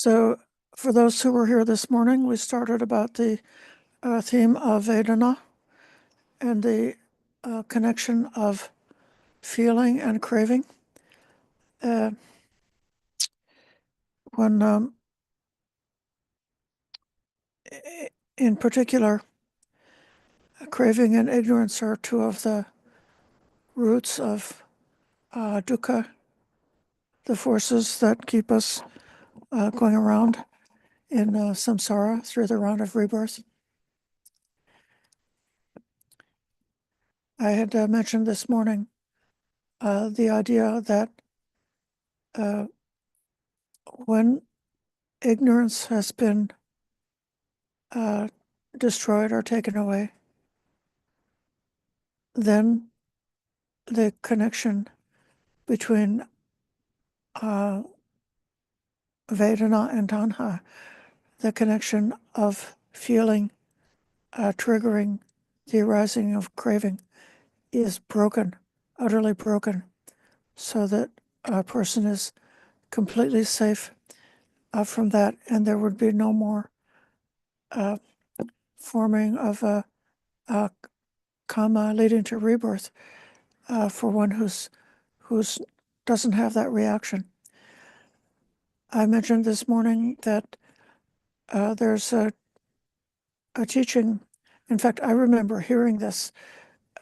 So for those who were here this morning, we started about the theme of Vedana and the connection of feeling and craving. When in particular, craving and ignorance are two of the roots of dukkha, the forces that keep us going around in samsara through the round of rebirth. I had mentioned this morning the idea that when ignorance has been destroyed or taken away, then the connection between Vedana and Tanha, the connection of feeling triggering the arising of craving, is broken, utterly broken, so that a person is completely safe from that, and there would be no more forming of a karma leading to rebirth for one who's doesn't have that reaction. I mentioned this morning that there's a teaching. In fact, I remember hearing this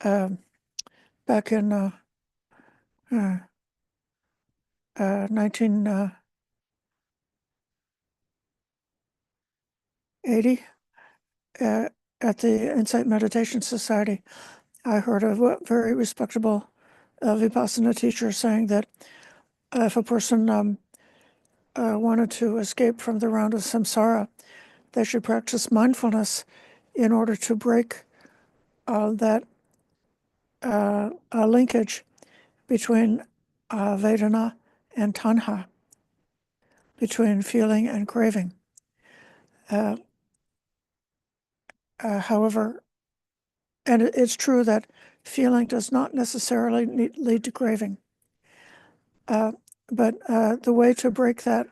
back in 1980 at the Insight Meditation Society. I heard a very respectable Vipassana teacher saying that if a person wanted to escape from the round of samsara, they should practice mindfulness in order to break that linkage between Vedana and Tanha, between feeling and craving. However, and it's true that feeling does not necessarily lead to craving. But the way to break that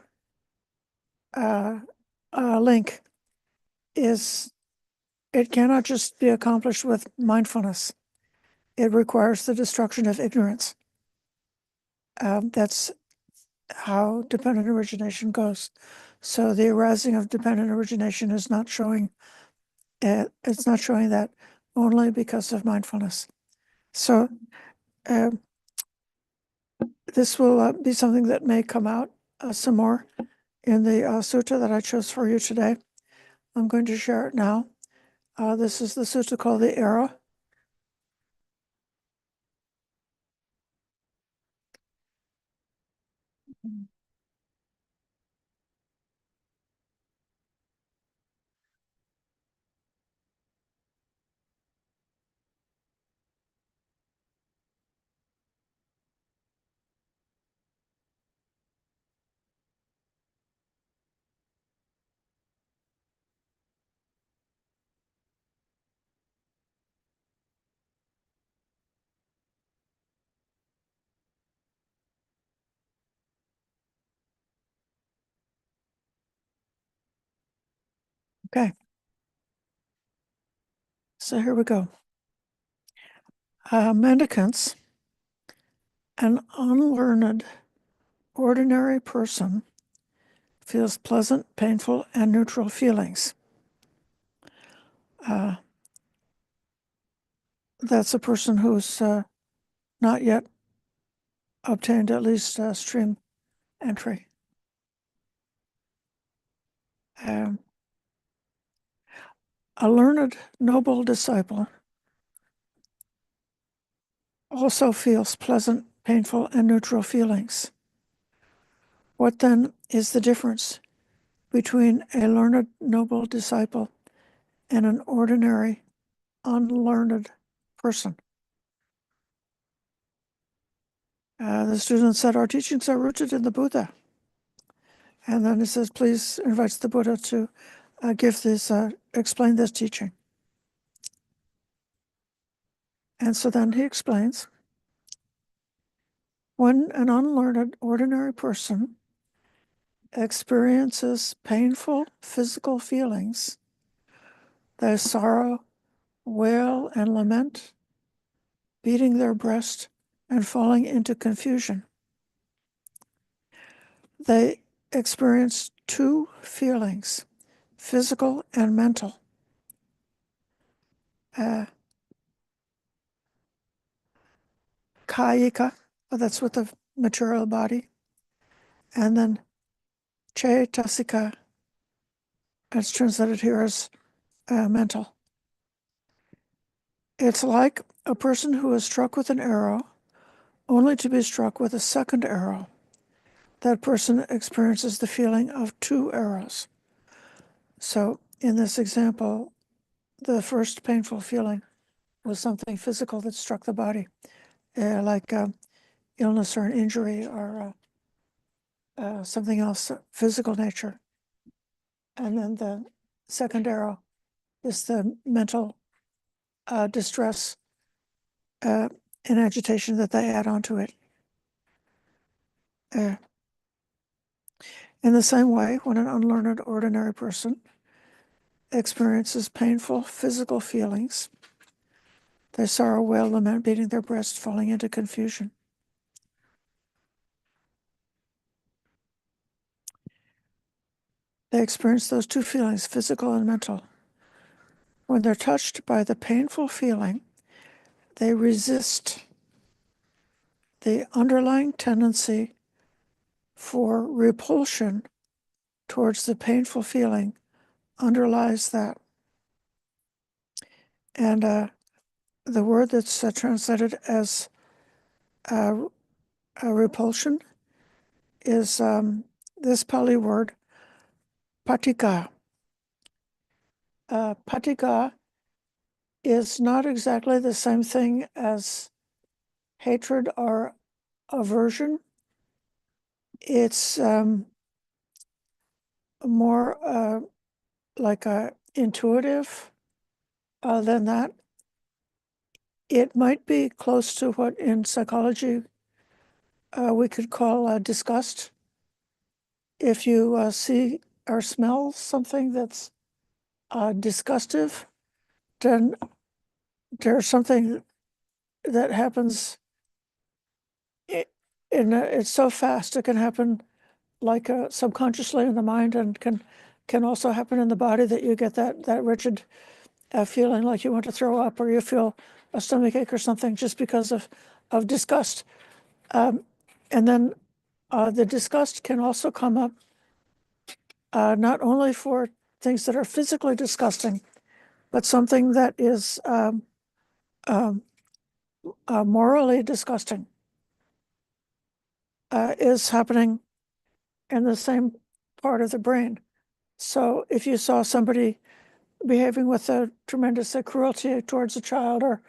link is, it cannot just be accomplished with mindfulness. It requires the destruction of ignorance. That's how dependent origination goes. So the arising of dependent origination is not showing, it's not showing that only because of mindfulness. So this will be something that may come out some more in the sutta that I chose for you today. I'm going to share it now. This is the sutta called the Arrow. Okay. So here we go. Mendicants, an unlearned, ordinary person feels pleasant, painful, and neutral feelings. That's a person who's not yet obtained at least stream entry. A learned, noble disciple also feels pleasant, painful, and neutral feelings. What then is the difference between a learned, noble disciple and an ordinary, unlearned person? The student said, our teachings are rooted in the Buddha. And then it says, please invites the Buddha to give this, explain this teaching. And so then he explains, when an unlearned, ordinary person experiences painful physical feelings. They sorrow, wail, and lament, beating their breast and falling into confusion. They experience two feelings, physical and mental. Kayika, that's with the material body, and then Chaitasika, it's translated here as mental. It's like a person who is struck with an arrow, only to be struck with a second arrow. That person experiences the feeling of two arrows. So in this example, the first painful feeling was something physical that struck the body, like illness or an injury or something else, physical nature. And then the second arrow is the mental distress and agitation that they add onto it. In the same way, when an unlearned ordinary person experiences painful physical feelings, they sorrow, wail, lament, beating their breast, falling into confusion. They experience those two feelings, physical and mental. When they're touched by the painful feeling, they resist. The underlying tendency for repulsion towards the painful feeling underlies that. And the word that's translated as a repulsion is this Pali word, patika. Patika is not exactly the same thing as hatred or aversion. It's more like intuitive than that. It might be close to what in psychology we could call disgust. If you see or smell something that's disgustive, then there's something that happens. It's so fast, it can happen like subconsciously in the mind, and can also happen in the body, that you get that wretched feeling like you want to throw up, or you feel a stomach ache or something just because of disgust. And then the disgust can also come up not only for things that are physically disgusting, but something that is morally disgusting is happening in the same part of the brain. So if you saw somebody behaving with a tremendous cruelty towards a child, or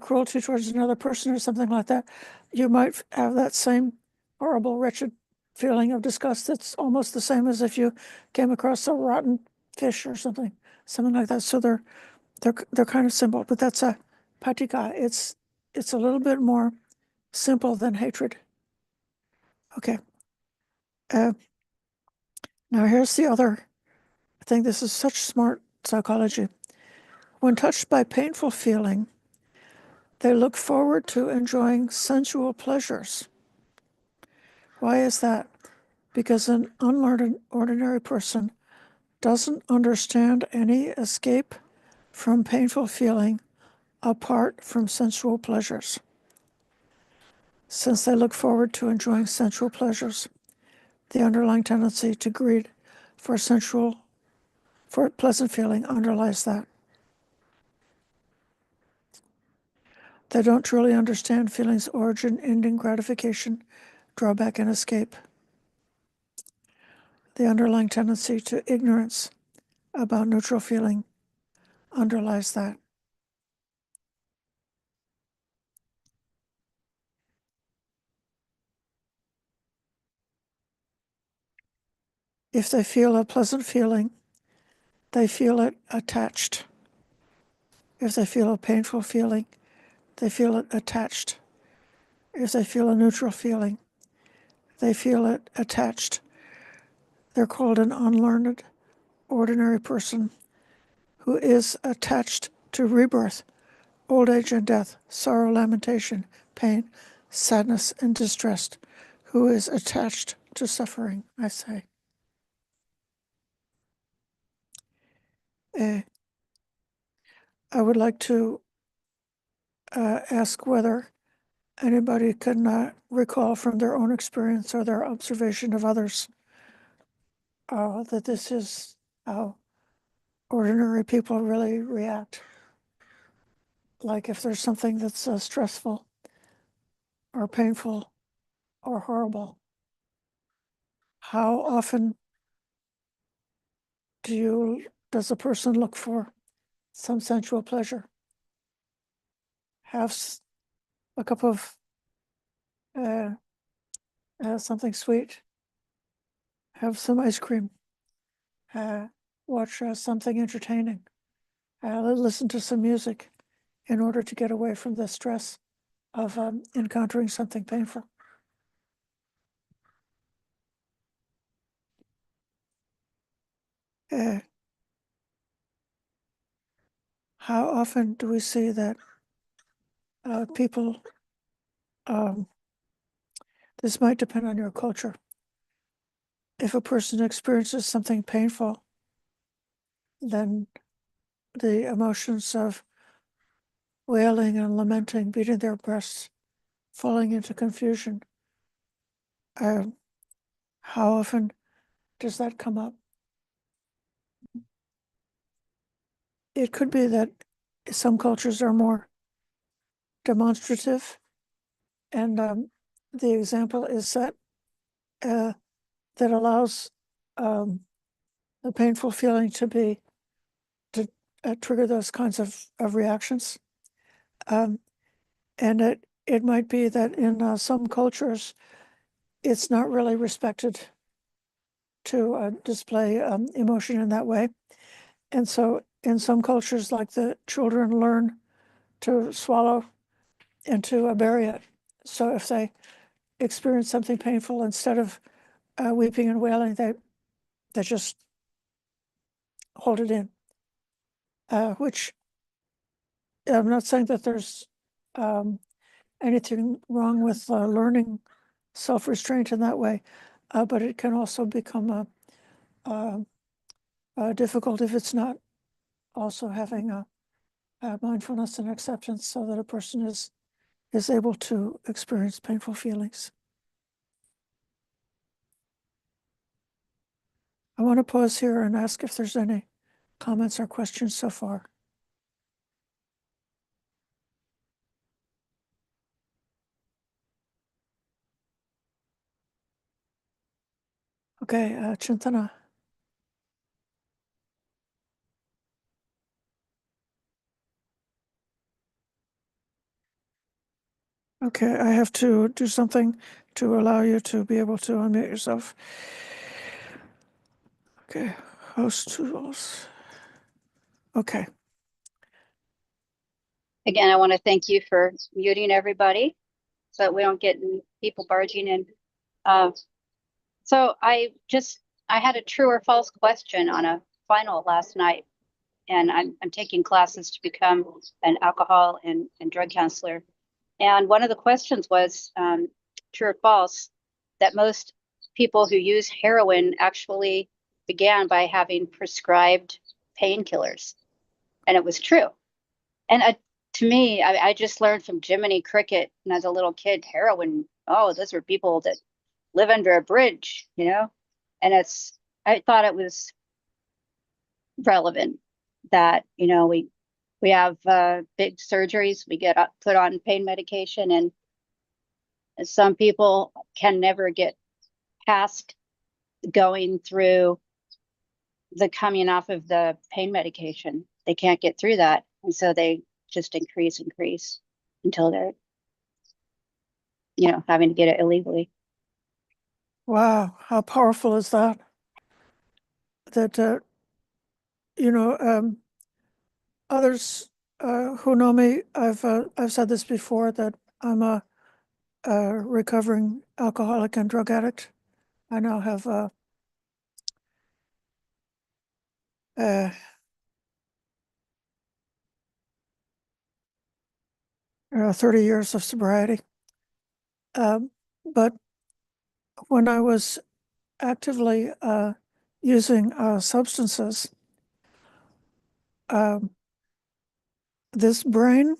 cruelty towards another person or something like that, you might have that same horrible, wretched feeling of disgust that's almost the same as if you came across a rotten fish or something like that. So they're kind of simple, but that's a patika. It's a little bit more simple than hatred. Okay. Now here's the other thing. This is such smart psychology. When touched by painful feeling, they look forward to enjoying sensual pleasures. Why is that? Because an unlearned ordinary person doesn't understand any escape from painful feeling apart from sensual pleasures. Since they look forward to enjoying sensual pleasures, the underlying tendency to greed for pleasant feeling underlies that. They don't truly understand feeling's origin, ending, gratification, drawback, and escape. The underlying tendency to ignorance about neutral feeling underlies that. If they feel a pleasant feeling, they feel it attached. If they feel a painful feeling, they feel it attached. If they feel a neutral feeling, they feel it attached. they're called an unlearned, ordinary person who is attached to rebirth, old age and death, sorrow, lamentation, pain, sadness, and distress, who is attached to suffering, I say. I would like to ask whether anybody can recall from their own experience or their observation of others that this is how ordinary people really react. Like if there's something that's stressful or painful or horrible, how often does a person look for some sensual pleasure? Have a cup of something sweet, have some ice cream, watch something entertaining, listen to some music in order to get away from the stress of encountering something painful. How often do we see that people, this might depend on your culture. If a person experiences something painful, then the emotions of wailing and lamenting, beating their breasts, falling into confusion, how often does that come up? It could be that some cultures are more demonstrative, and the example is that that allows the painful feeling to trigger those kinds of reactions. And it might be that in some cultures, it's not really respected to display emotion in that way. And so in some cultures, like the children learn to swallow and to bury it. So if they experience something painful, instead of weeping and wailing, they just hold it in, which I'm not saying that there's anything wrong with learning self-restraint in that way, but it can also become difficult if it's not also having a mindfulness and acceptance, so that a person is able to experience painful feelings. I want to pause here and ask if there's any comments or questions so far. Okay, Chintana. Okay, I have to do something to allow you to be able to unmute yourself. Okay, host tools. Okay. Again, I want to thank you for muting everybody so that we don't get people barging in. So I had a true or false question on a final last night, and I'm taking classes to become an alcohol and drug counselor. And one of the questions was true or false, that most people who use heroin actually began by having prescribed painkillers. And it was true. And to me, I just learned from Jiminy Cricket, and as a little kid, heroin, oh, those are people that live under a bridge, you know? And I thought it was relevant that, you know, we have big surgeries, we get put on pain medication, and some people can never get past going through the coming off of the pain medication. They can't get through that. And so they just increase until they're, you know, having to get it illegally. Wow, how powerful is that? That, you know, others who know me, I've said this before, that I'm a recovering alcoholic and drug addict. I now have uh, 30 years of sobriety. But when I was actively using substances, this brain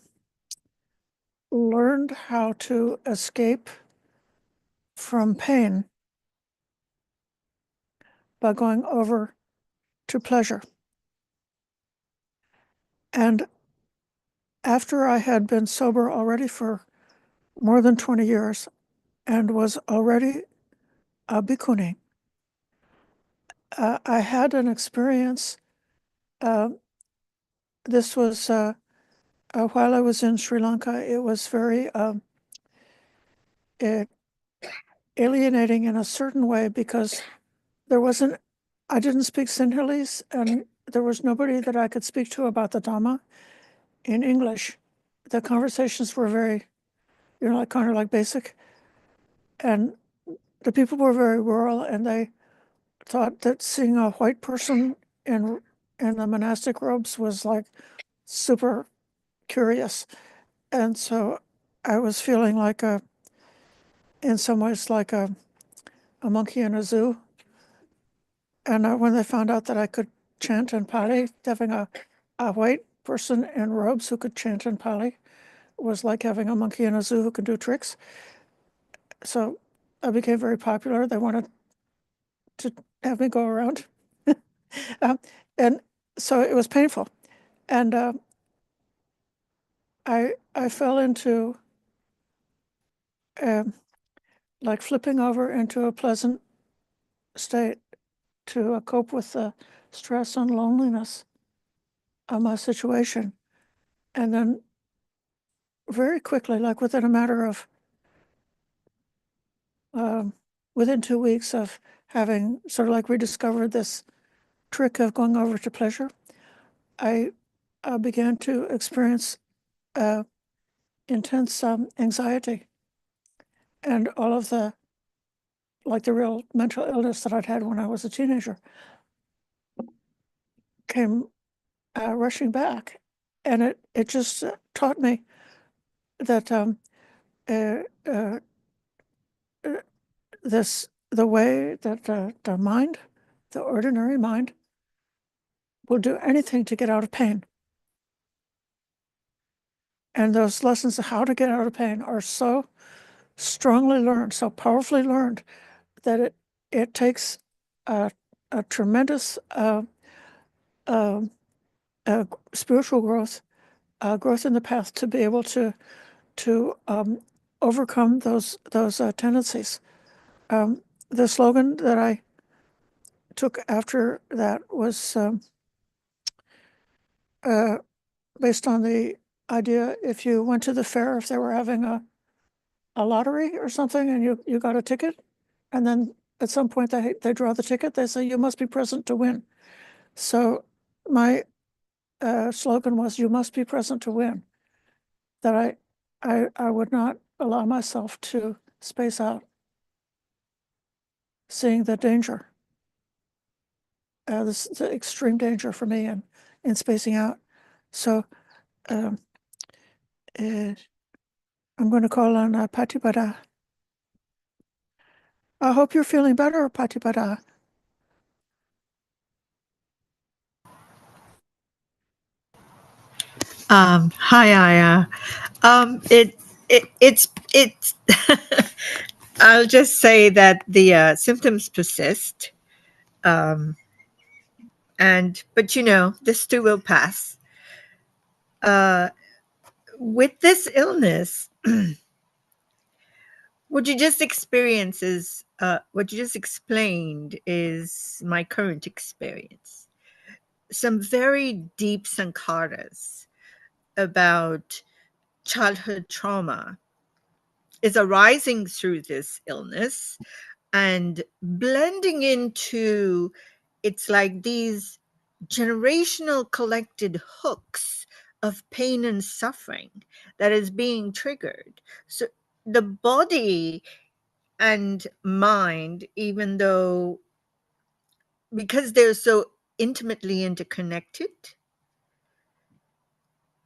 learned how to escape from pain by going over to pleasure. And after I had been sober already for more than 20 years and was already a bhikkhuni, I had an experience. This was while I was in Sri Lanka. It was very alienating in a certain way because I didn't speak Sinhalese, and there was nobody that I could speak to about the Dhamma in English. The conversations were very, like kind of like basic, and the people were very rural, and they thought that seeing a white person in the monastic robes was like super curious. And so I was feeling like in some ways like a monkey in a zoo. And when they found out that I could chant in Pali, having a white person in robes who could chant in Pali was like having a monkey in a zoo who could do tricks. So I became very popular. They wanted to have me go around. And so it was painful. And I fell into like flipping over into a pleasant state to cope with the stress and loneliness of my situation. And then very quickly, like within a matter of, within 2 weeks of having sort of like rediscovered this trick of going over to pleasure, I began to experience intense anxiety and all of the real mental illness that I'd had when I was a teenager came rushing back. And it just taught me that uh, uh, the way that the mind, the ordinary mind, will do anything to get out of pain. And those lessons of how to get out of pain are so strongly learned, so powerfully learned, that it takes a tremendous spiritual growth in the path to be able to overcome those tendencies. The slogan that I took after that was based on the idea: if you went to the fair, if they were having a lottery or something, and you got a ticket, and then at some point they draw the ticket, they say you must be present to win. So my slogan was, you must be present to win. That I would not allow myself to space out, seeing the danger, the extreme danger for me in spacing out. So I'm going to call on Patipada. I hope you're feeling better, Patipada. Hi, Aya. It's I'll just say that the symptoms persist, but this too will pass. With this illness, what you just experienced is what you just explained is my current experience. Some very deep sankharas about childhood trauma is arising through this illness and blending into, it's like these generational collected hooks of pain and suffering that is being triggered. So the body and mind, even though, because they're so intimately interconnected.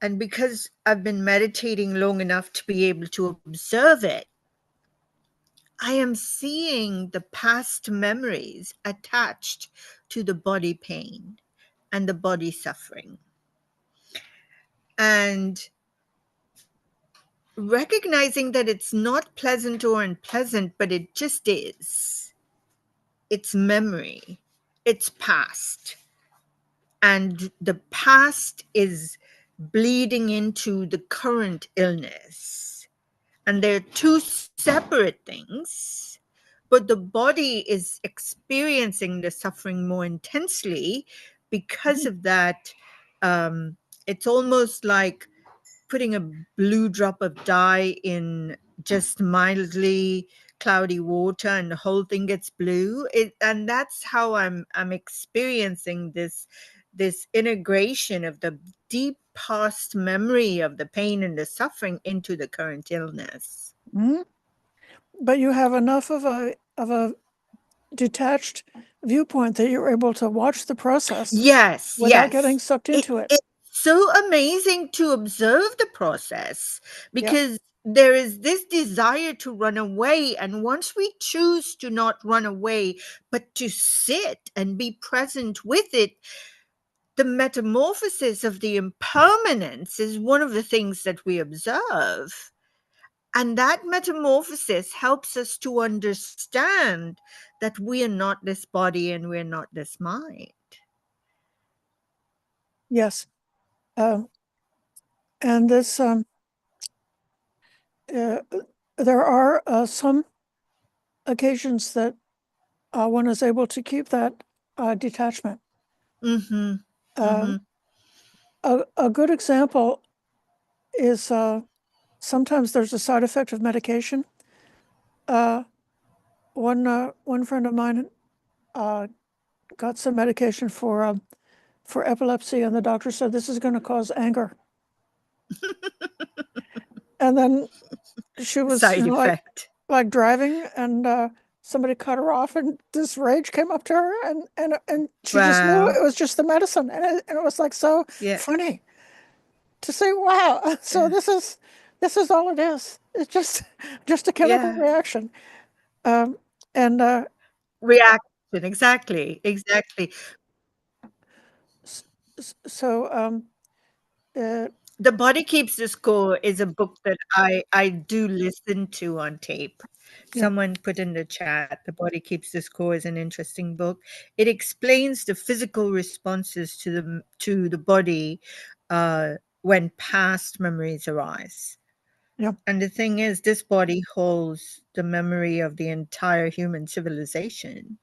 And because I've been meditating long enough to be able to observe it, I am seeing the past memories attached to the body pain and the body suffering. And recognizing that it's not pleasant or unpleasant, but it just is. It's memory, it's past. And the past is bleeding into the current illness. And they're two separate things, but the body is experiencing the suffering more intensely because of that. It's almost like putting a blue drop of dye in just mildly cloudy water and the whole thing gets blue. And that's how I'm experiencing this integration of the deep past memory of the pain and the suffering into the current illness. Mhm. But you have enough of a detached viewpoint that you're able to watch the process Yes, without yes. getting sucked into it. It's so amazing to observe the process Yeah. because there is this desire to run away. And once we choose to not run away, but to sit and be present with it, the metamorphosis of the impermanence is one of the things that we observe. And that metamorphosis helps us to understand that we are not this body and we're not this mind. Yes. And this, there are some occasions that one is able to keep that detachment. Mm-hmm. Um, a good example is sometimes there's a side effect of medication. One friend of mine got some medication for epilepsy, and the doctor said this is going to cause anger. And then she was, Side effect. like driving, and somebody cut her off, and this rage came up to her, and she just knew Wow. it was just the medicine, and it was like so Yeah. funny to say, wow. So this is all it is. It's just a chemical Yeah. reaction. And Reaction. Exactly. so The Body Keeps the Score is a book that I do listen to on tape. yeah, Someone put in the chat, The Body Keeps the Score is an interesting book. It explains the physical responses to the body when past memories arise. yeah. And the thing is, this body holds the memory of the entire human civilization.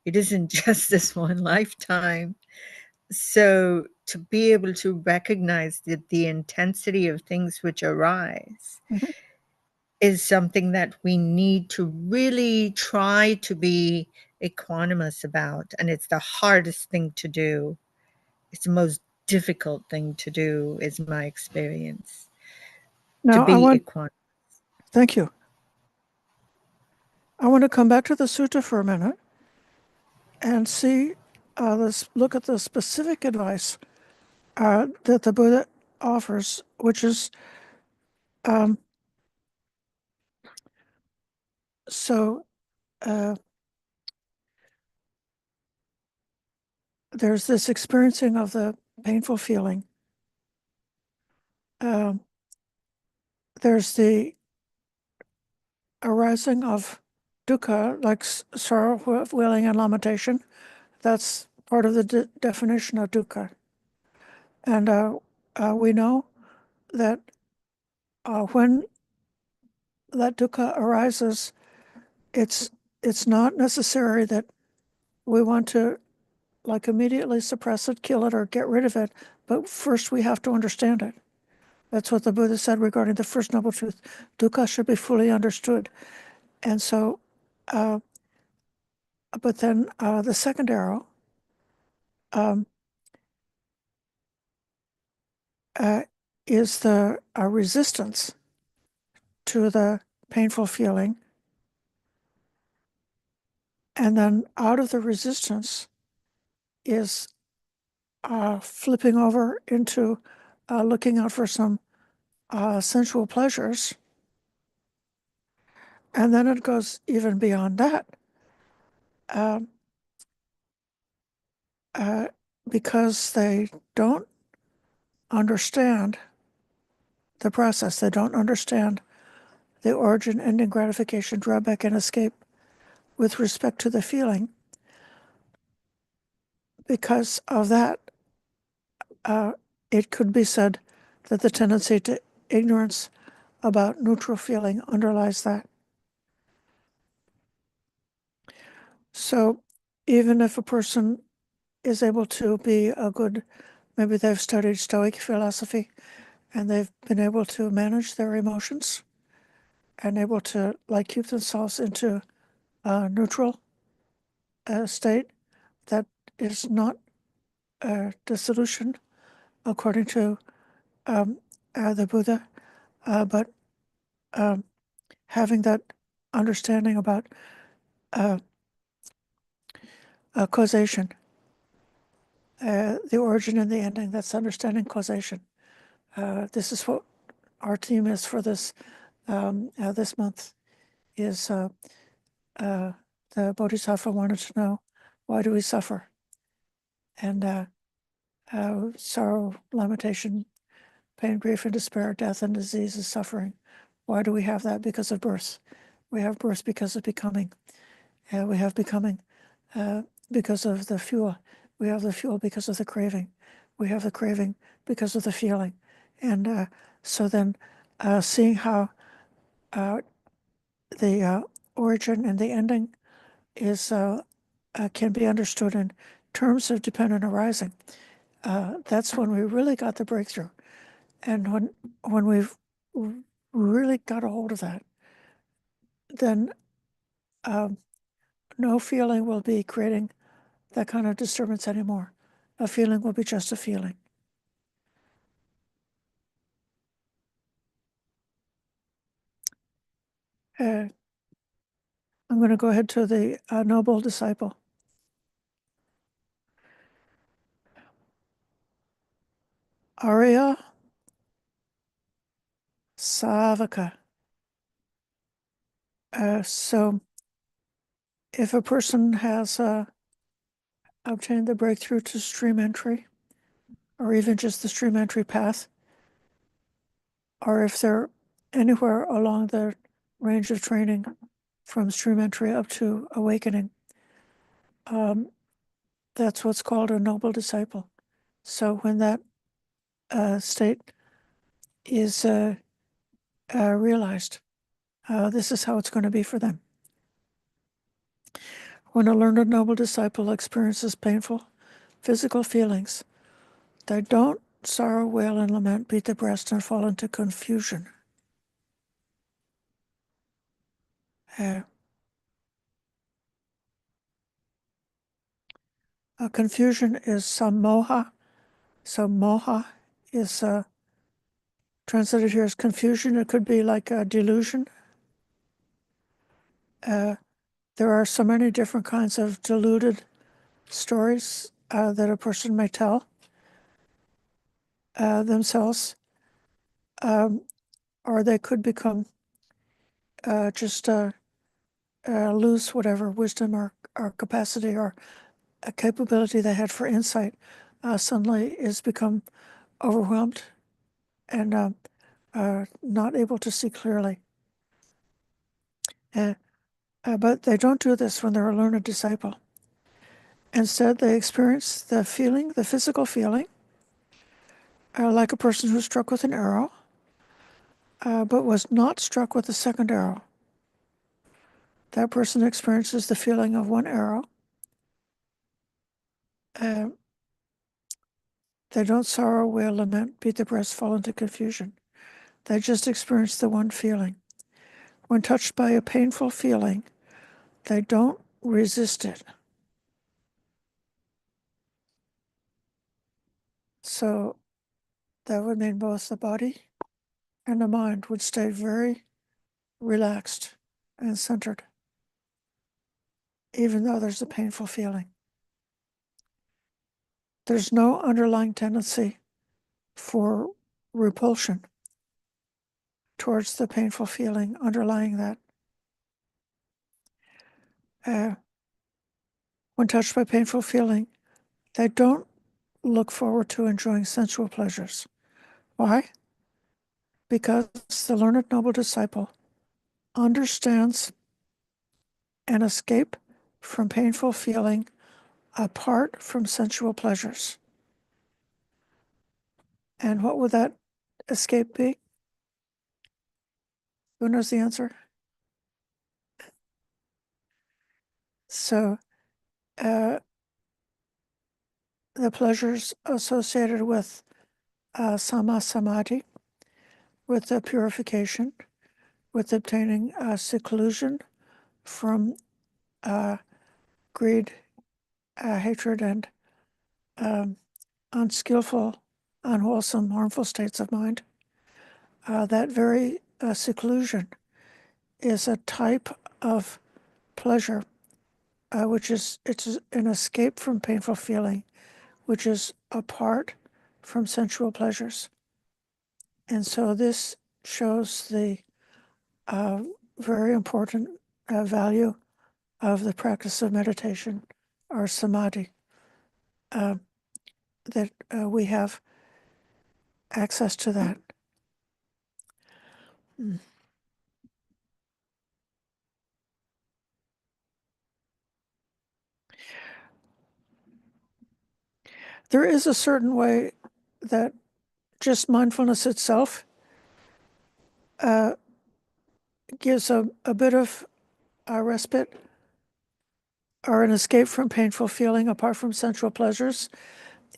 It isn't just this one lifetime. So to be able to recognize the intensity of things which arise Mhm. is something that we need to really try to be equanimous about. And it's the hardest thing to do. It's the most difficult thing to do, is my experience, to Now be equanimous. thank you. I want to come back to the sutta for a minute and see look at the specific advice that the Buddha offers, which is so there's this experiencing of the painful feeling. There's the arising of dukkha, like sorrow, wailing, and lamentation. That's part of the definition of dukkha. And we know that when that dukkha arises, it's not necessary that we want to like immediately suppress it, kill it, or get rid of it. But first we have to understand it. That's what the Buddha said regarding the first noble truth. Dukkha should be fully understood. And so, but then the second arrow is the resistance to the painful feeling. And then out of the resistance is flipping over into looking out for some sensual pleasures. And then it goes even beyond that. Because they don't understand the process, they don't understand the origin, ending, gratification, drawback, and escape with respect to the feeling. Because of that, it could be said that the tendency to ignorance about neutral feeling underlies that. So even if a person is able to be a good, maybe they've studied Stoic philosophy and they've been able to manage their emotions and able to like keep themselves into a neutral state, that is not the solution according to the Buddha, but having that understanding about causation, the origin and the ending, that's understanding causation. This is what our theme is for this this month, is the Bodhisattva wanted to know, why do we suffer? And sorrow, lamentation, pain, grief, and despair, death and disease is suffering. Why do we have that? Because of birth. We have birth because of becoming. We have becoming because of the fuel. We have the fuel because of the craving. We have the craving because of the feeling. And so then seeing how the origin and the ending is can be understood in terms of dependent arising. That's when we really got the breakthrough. And when we've really got a hold of that, then no feeling will be creating that kind of disturbance anymore. A feeling will be just a feeling. I'm going to go ahead to the noble disciple. Arrow Sallasutta. So if a person has obtained the breakthrough to stream entry, or even just the stream entry path, or if they're anywhere along the range of training from stream entry up to awakening, that's what's called a noble disciple. So when that state is realized, this is how it's going to be for them. When a learned noble disciple experiences painful physical feelings, they don't sorrow, wail, and lament, beat the breast, and fall into confusion. Confusion is samoha. So moha is translated here as confusion. It could be like a delusion. There are so many different kinds of deluded stories that a person may tell themselves, or they could become just lose whatever wisdom or capacity or a capability they had for insight. Suddenly is become overwhelmed and not able to see clearly. But they don't do this when they're a learned disciple. Instead, they experience the feeling, the physical feeling, like a person who's struck with an arrow, but was not struck with a second arrow. That person experiences the feeling of one arrow. They don't sorrow, wail, lament, beat the breast, fall into confusion. They just experience the one feeling. When touched by a painful feeling, they don't resist it. So that would mean both the body and the mind would stay very relaxed and centered, even though there's a painful feeling. there's no underlying tendency for repulsion towards the painful feeling underlying that. When touched by painful feeling, they don't look forward to enjoying sensual pleasures. Why? Because the learned noble disciple understands an escape from painful feeling apart from sensual pleasures. And what would that escape be? Who knows the answer? So, the pleasures associated with sama samadhi, with the purification, with obtaining seclusion from greed, hatred, and unskillful, unwholesome, harmful states of mind. That very seclusion is a type of pleasure, it's an escape from painful feeling, which is apart from sensual pleasures. And so this shows the very important value of the practice of meditation, or samadhi, that we have access to that. There is a certain way that just mindfulness itself gives a bit of a respite or an escape from painful feeling apart from sensual pleasures,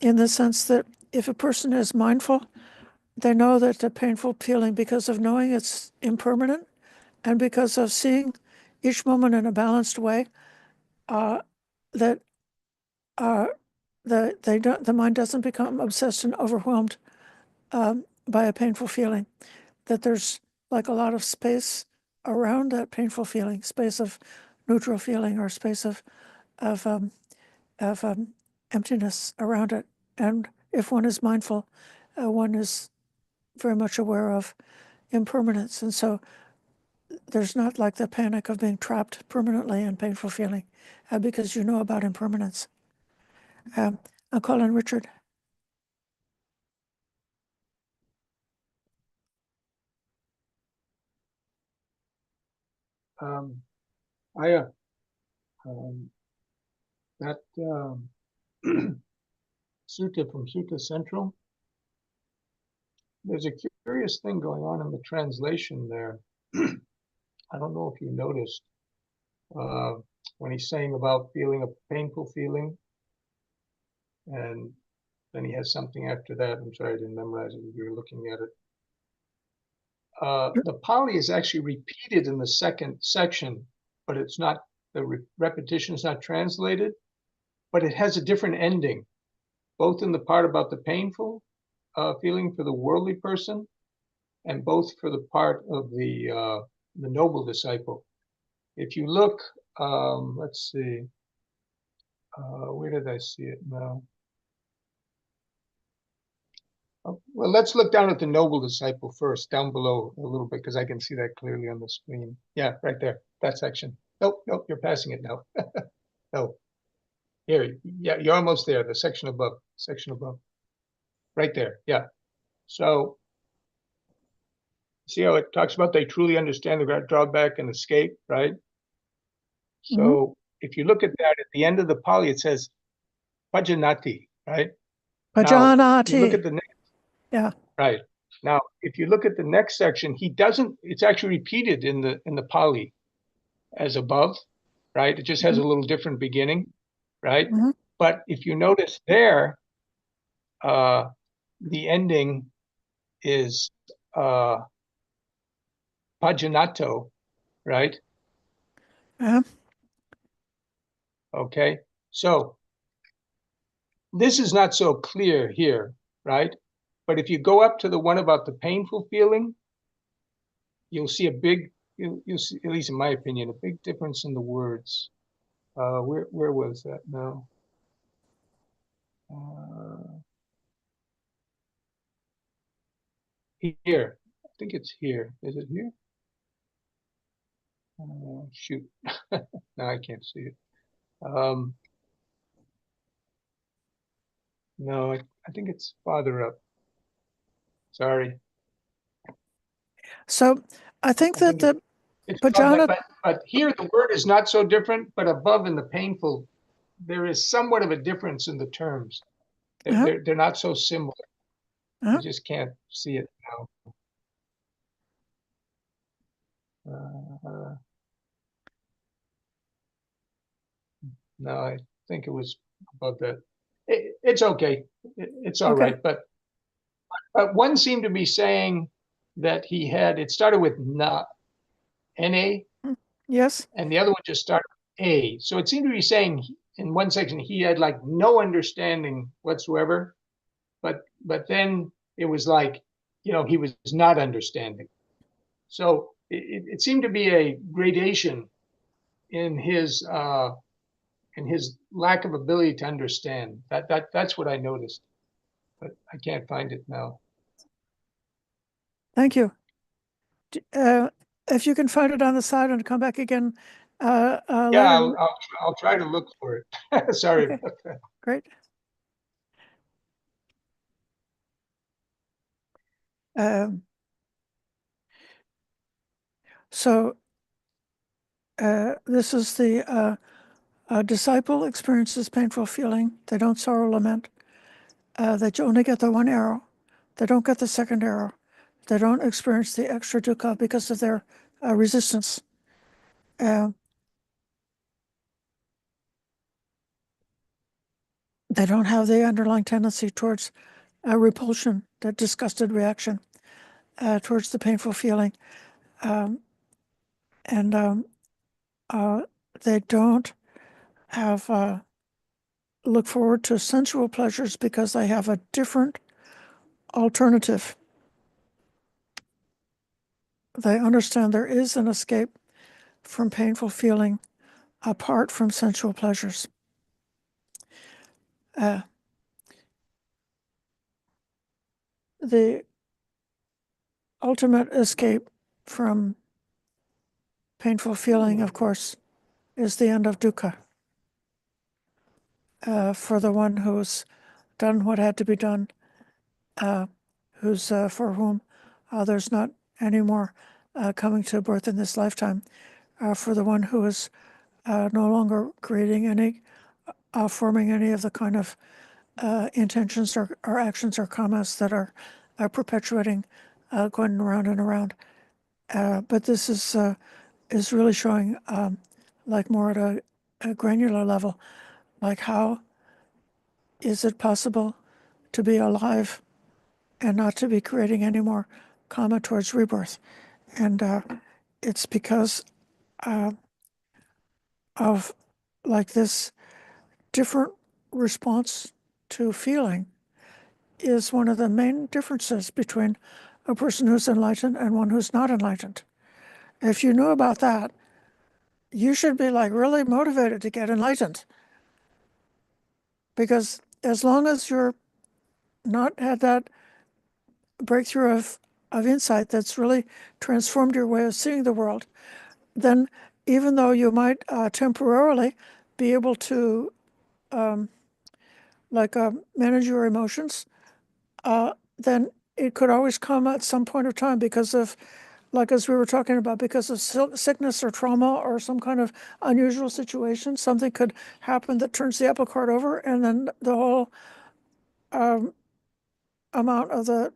in the sense that if a person is mindful, they know that the painful feeling, because of knowing it's impermanent and because of seeing each moment in a balanced way, that the mind doesn't become obsessed and overwhelmed by a painful feeling, that there's like a lot of space around that painful feeling, space of neutral feeling, or space of emptiness around it. And if one is mindful, one is very much aware of impermanence. And so there's not like the panic of being trapped permanently in painful feeling, because you know about impermanence. I'll call in Richard. That sutta from Sutta Central, there's a curious thing going on in the translation there. I don't know if you noticed when he's saying about feeling a painful feeling, and then he has something after that. I'm sorry, I didn't memorize it. We were looking at it. The Pali is actually repeated in the second section, but it's not, the repetition is not translated, but it has a different ending, both in the part about the painful feeling for the worldly person, and both for the part of the noble disciple. If you look, let's see, where did I see it now? Well, let's look down at the noble disciple first, down below a little bit, because I can see that clearly on the screen. Yeah, right there, that section. Nope, you're passing it now. No, here, yeah, you're almost there, the section above, right there, yeah. So, see how it talks about they truly understand the drawback and escape, right? So if you look at that, at the end of the Pali, it says pajanati, right? Pajanati. Now, you look at the next, yeah. Right. Now, if you look at the next section, he doesn't, it's actually repeated in the Pali as above, right? It just has a little different beginning, right? But if you notice there, the ending is pajanato, right? Okay, so this is not so clear here, right? But if you go up to the one about the painful feeling, you'll see a big, you'll see, at least in my opinion, a big difference in the words. Where was that now? here. I think it's here. Is it here? Shoot. No, I can't see it. No, I think it's farther up. Sorry. So I think I that think the it's but above John, that, but here the word is not so different, but above in the painful, there is somewhat of a difference in the terms. Uh-huh. They're not so similar. Uh-huh. You just can't see it now. No, I think it was above that. It's okay. It's all Okay. right. But one seemed to be saying that he had, it started with na, N-A, Yes. and the other one just started with A. So it seemed to be saying in one section he had like no understanding whatsoever. But then it was like, you know, he was not understanding. So it seemed to be a gradation in his lack of ability to understand. That's what I noticed, but I can't find it now. Thank you. If you can find it on the side and come back again, Yeah, later. I'll try to look for it. Sorry Okay. about that. Great. So this is the disciple experiences painful feeling. They don't sorrow, lament. They only get the one arrow. They don't get the second arrow. They don't experience the extra dukkha because of their resistance. They don't have the underlying tendency towards repulsion, that disgusted reaction towards the painful feeling. And they don't have look forward to sensual pleasures because they have a different alternative. They understand there is an escape from painful feeling apart from sensual pleasures. The ultimate escape from painful feeling, of course, is the end of dukkha. For the one who's done what had to be done, who's for whom there's not any more coming to birth in this lifetime, for the one who is no longer creating any, forming any of the kind of intentions or actions or comments that are perpetuating, going around and around. But this is really showing, like more at a granular level, like how is it possible to be alive and not to be creating any more karma towards rebirth? And it's because of like this different response to feeling is one of the main differences between a person who's enlightened and one who's not enlightened. If you knew about that, you should be like really motivated to get enlightened. Because as long as you're not had that breakthrough of insight that's really transformed your way of seeing the world, then even though you might temporarily be able to manage your emotions, then it could always come at some point of time because of, like as we were talking about, because of sickness or trauma or some kind of unusual situation. Something could happen that turns the apple cart over, and then the whole amount of the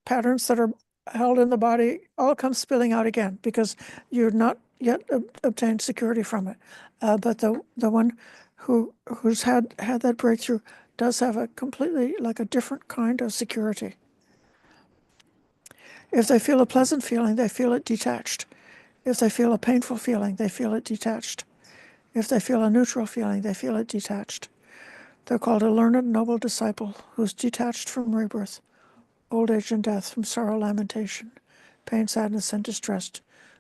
patterns that are held in the body all come spilling out again because you're not yet obtained security from it. But the one who's had that breakthrough does have a completely, like a different kind of security. If they feel a pleasant feeling, they feel it detached. If they feel a painful feeling, they feel it detached. If they feel a neutral feeling, they feel it detached. They're called a learned, noble disciple who's detached from rebirth, old age and death, from sorrow, lamentation, pain, sadness, and distress,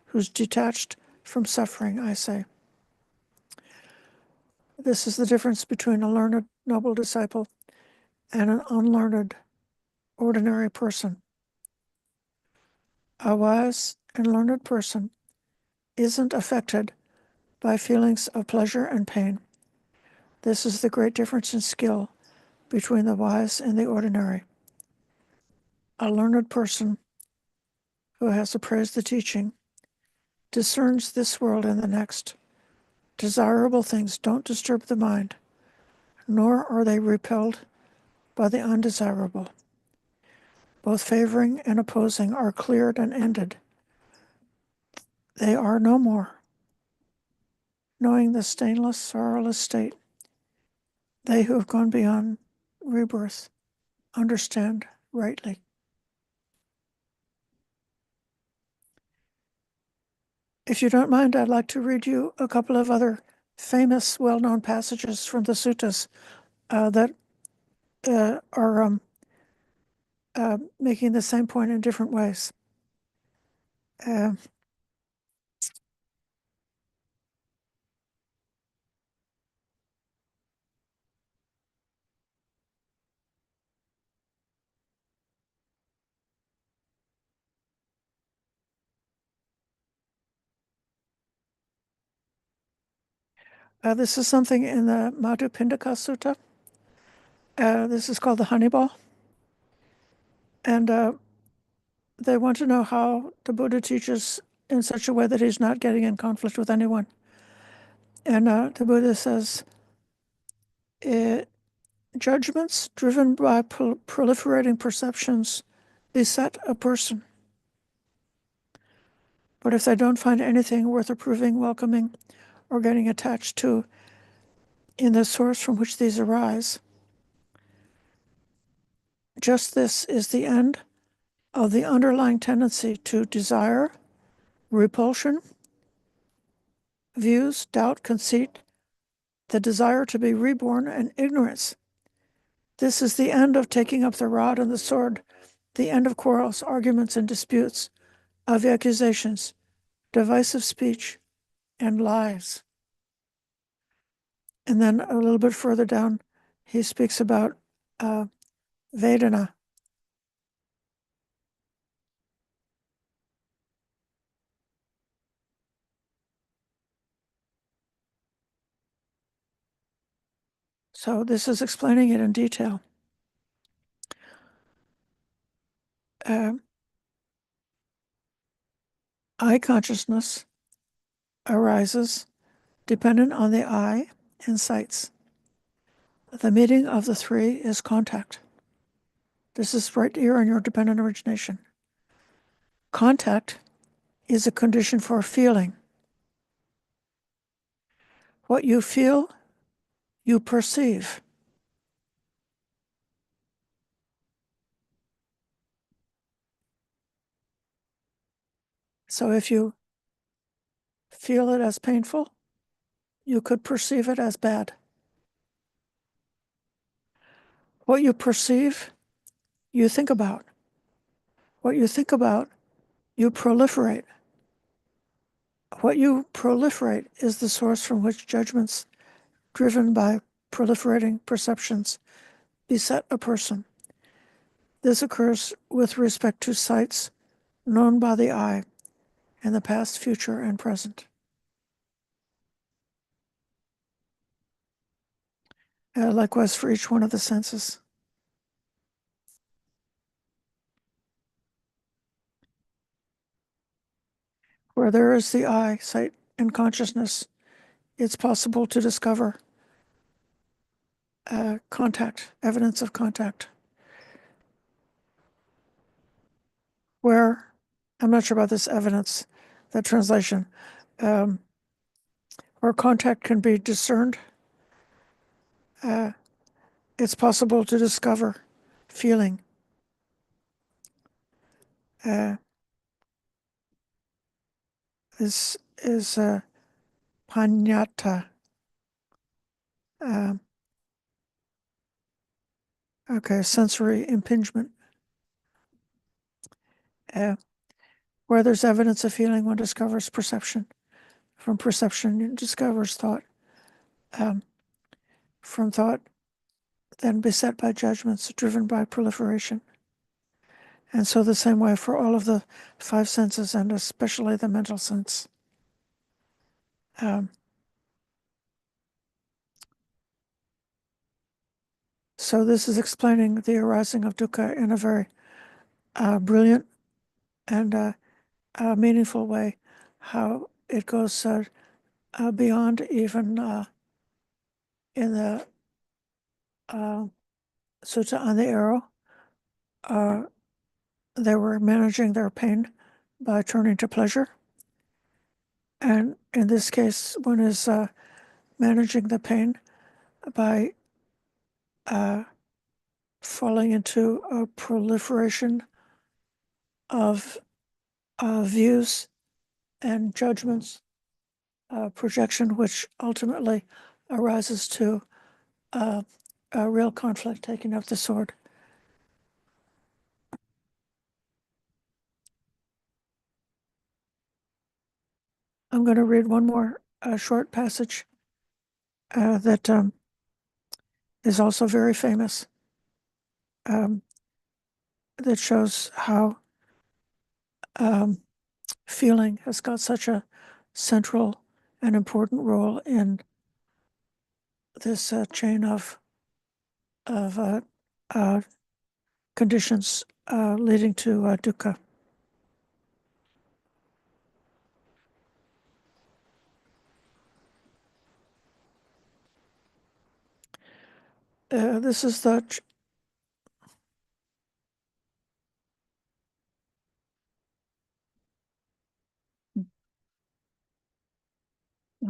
who's detached from suffering, I say. This is the difference between a learned, noble disciple and an unlearned, ordinary person. A wise and learned person isn't affected by feelings of pleasure and pain. This is the great difference in skill between the wise and the ordinary. A learned person who has appraised the teaching discerns this world and the next. Desirable things don't disturb the mind, nor are they repelled by the undesirable. Both favoring and opposing are cleared and ended. They are no more. Knowing the stainless, sorrowless state, they who have gone beyond rebirth understand rightly. If you don't mind, I'd like to read you a couple of other famous, well-known passages from the suttas that are making the same point in different ways. This is something in the Madhupindaka Sutta. This is called the honey ball. And they want to know how the Buddha teaches in such a way that he's not getting in conflict with anyone. And the Buddha says, judgments driven by proliferating perceptions beset a person. But if they don't find anything worth approving, welcoming, or getting attached to in the source from which these arise, just this is the end of the underlying tendency to desire, repulsion, views, doubt, conceit, the desire to be reborn, and ignorance. This is the end of taking up the rod and the sword, the end of quarrels, arguments, and disputes, of accusations, divisive speech, and lies. And then a little bit further down, he speaks about vedanāI. So this is explaining it in detail. I consciousness arises dependent on the I and sights. The meeting of the three is contact. This is right here in your dependent origination. Contact is a condition for feeling. What you feel, you perceive. So if you feel it as painful, you could perceive it as bad. What you perceive, you think about. What you think about, you proliferate. What you proliferate is the source from which judgments driven by proliferating perceptions beset a person. This occurs with respect to sights known by the eye in the past, future, and present. Likewise for each one of the senses. Where there is the eye, sight, and consciousness, it's possible to discover contact, evidence of contact. Where, I'm not sure about this evidence, that translation, where contact can be discerned, it's possible to discover feeling. This is paññata. Okay, sensory impingement. Where there's evidence of feeling, one discovers perception. From perception, one discovers thought. From thought, than beset by judgments driven by proliferation. And so the same way for all of the five senses, and especially the mental sense. So this is explaining the arising of dukkha in a very brilliant and meaningful way, how it goes beyond even in the sutta on the arrow. They were managing their pain by turning to pleasure. And in this case, one is managing the pain by falling into a proliferation of views and judgments, projection, which ultimately arises to a real conflict, taking up the sword. I'm going to read one more short passage that is also very famous, that shows how feeling has got such a central and important role in this chain of conditions leading to dukkha. This is the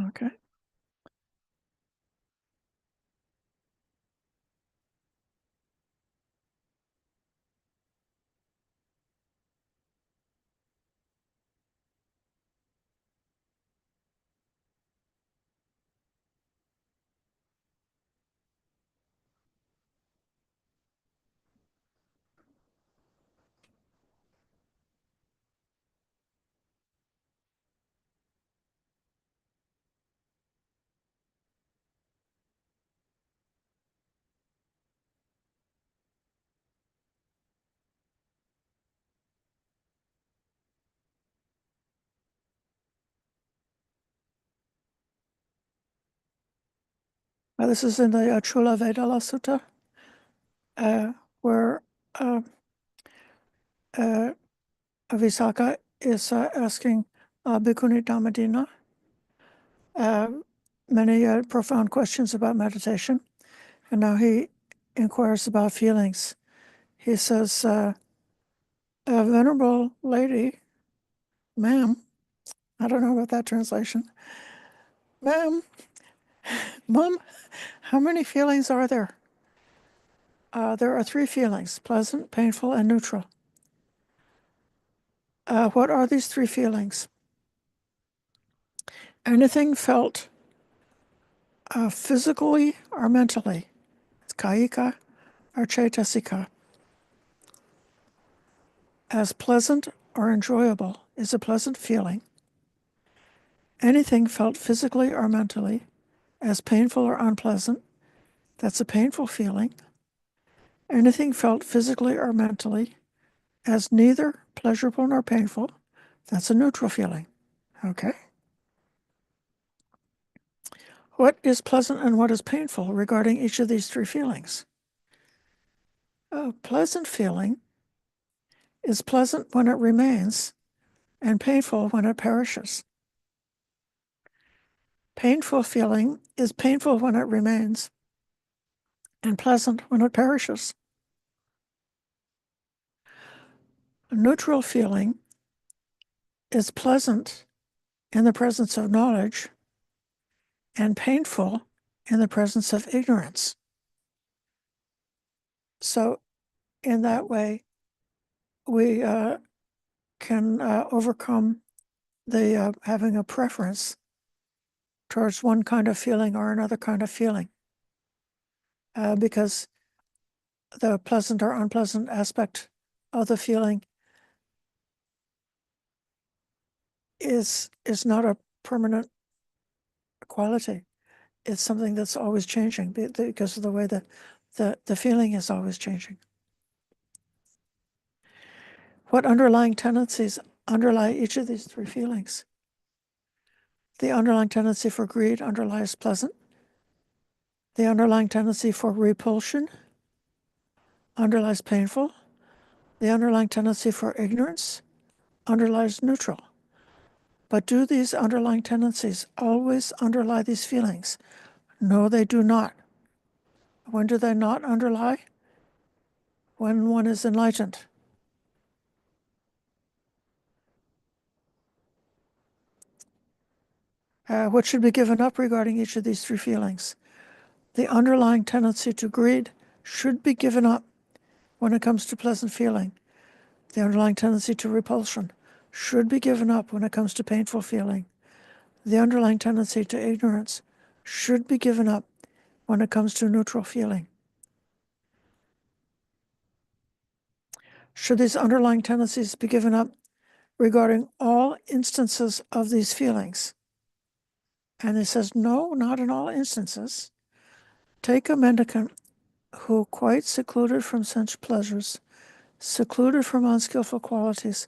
okay. This is in the Chula Vedala Sutta, where Visakha is asking Bhikkhuni Dhammadina many profound questions about meditation, and now he inquires about feelings. He says, Venerable Lady, ma'am, I don't know about that translation, ma'am, mom, how many feelings are there? There are three feelings: pleasant, painful, and neutral. What are these three feelings? Anything felt physically or mentally, it's kayika or cetasika, as pleasant or enjoyable is a pleasant feeling. Anything felt physically or mentally as painful or unpleasant, that's a painful feeling. Anything felt physically or mentally as neither pleasurable nor painful, that's a neutral feeling. Okay. What is pleasant and what is painful regarding each of these three feelings? A pleasant feeling is pleasant when it remains and painful when it perishes. Painful feeling is painful when it remains and pleasant when it perishes. A neutral feeling is pleasant in the presence of knowledge and painful in the presence of ignorance. So in that way, we can overcome the having a preference towards one kind of feeling or another kind of feeling, because the pleasant or unpleasant aspect of the feeling is not a permanent quality. It's something that's always changing because of the way that the feeling is always changing. What underlying tendencies underlie each of these three feelings? The underlying tendency for greed underlies pleasant. The underlying tendency for repulsion underlies painful. The underlying tendency for ignorance underlies neutral. But do these underlying tendencies always underlie these feelings? No, they do not. When do they not underlie? When one is enlightened. What should be given up regarding each of these three feelings? The underlying tendency to greed should be given up when it comes to pleasant feeling. The underlying tendency to repulsion should be given up when it comes to painful feeling. The underlying tendency to ignorance should be given up when it comes to neutral feeling. Should these underlying tendencies be given up regarding all instances of these feelings? And he says, no, not in all instances. Take a mendicant who, quite secluded from sense pleasures, secluded from unskillful qualities,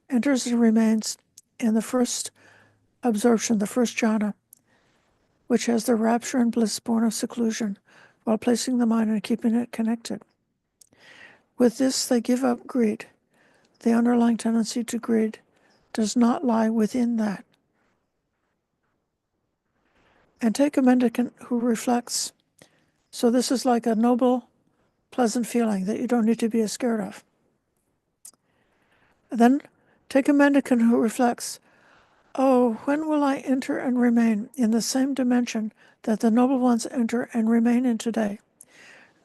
enters and remains in the first absorption, the first jhana, which has the rapture and bliss born of seclusion, while placing the mind and keeping it connected. With this, they give up greed. The underlying tendency to greed does not lie within that. And take a mendicant who reflects. So this is like a noble, pleasant feeling that you don't need to be scared of. Then take a mendicant who reflects, oh, when will I enter and remain in the same dimension that the noble ones enter and remain in today?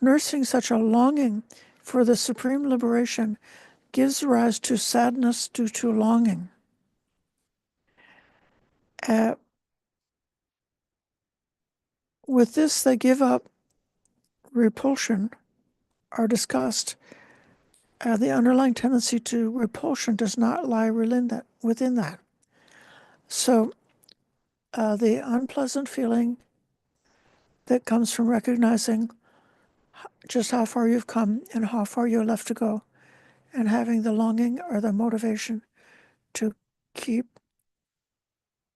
Nursing such a longing for the supreme liberation gives rise to sadness due to longing. With this, they give up repulsion or disgust. The underlying tendency to repulsion does not lie within that. So the unpleasant feeling that comes from recognizing just how far you've come and how far you're left to go, and having the longing or the motivation to keep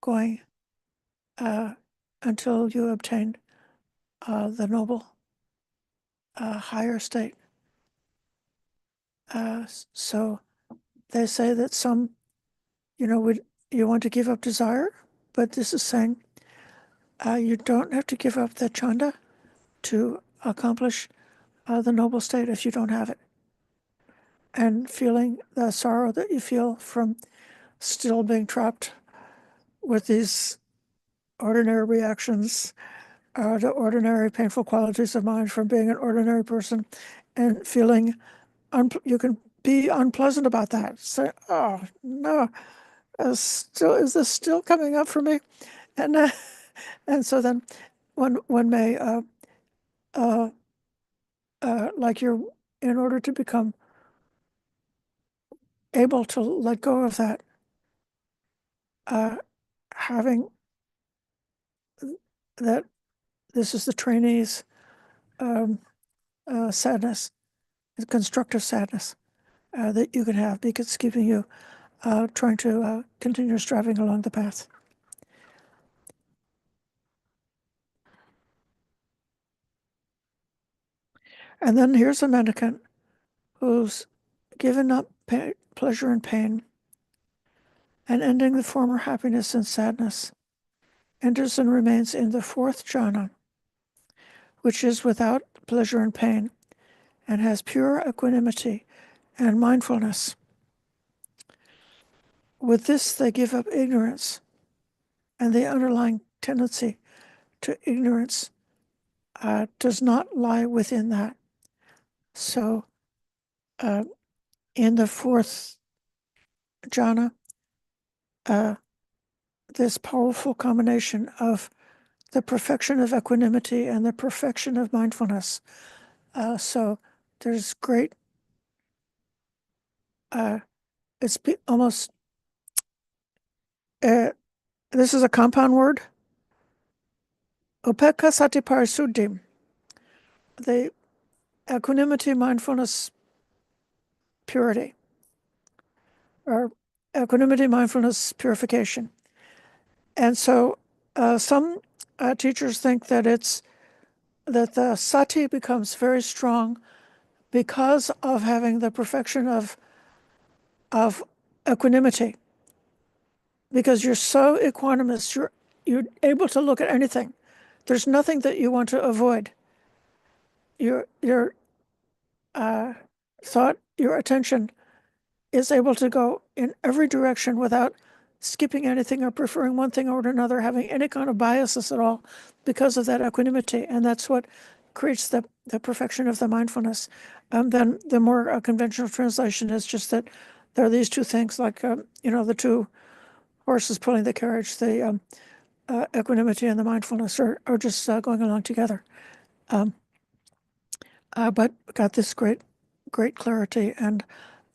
going until you obtain the noble higher state. So they say that some, you want to give up desire, but this is saying you don't have to give up the chanda to accomplish the noble state if you don't have it. And feeling the sorrow that you feel from still being trapped with these ordinary reactions, the ordinary painful qualities of mind from being an ordinary person, and feeling you can be unpleasant about that. Say, oh no, is this still coming up for me? And so then one may like you're, in order to become able to let go of that, having that, this is the trainee's sadness, constructive sadness that you can have, because it's keeping you trying to continue striving along the path. And then here's a mendicant who's given up pleasure and pain, and ending the former happiness and sadness, enters and remains in the fourth jhana, which is without pleasure and pain, and has pure equanimity and mindfulness. With this, they give up ignorance, and the underlying tendency to ignorance does not lie within that. So in the fourth jhana, this powerful combination of the perfection of equanimity and the perfection of mindfulness. So there's great, it's almost, this is a compound word, upekkha sati parisuddhi. equanimity, mindfulness, purity, or equanimity, mindfulness, purification. And so some teachers think that the sati becomes very strong because of having the perfection of equanimity. Because you're so equanimous, you're able to look at anything. There's nothing that you want to avoid. Your thought, your attention is able to go in every direction without skipping anything or preferring one thing over another, having any kind of biases at all because of that equanimity. And that's what creates the perfection of the mindfulness. Then the more conventional translation is just that there are these two things, like, the two horses pulling the carriage, the equanimity and the mindfulness are just going along together. But got this great clarity, and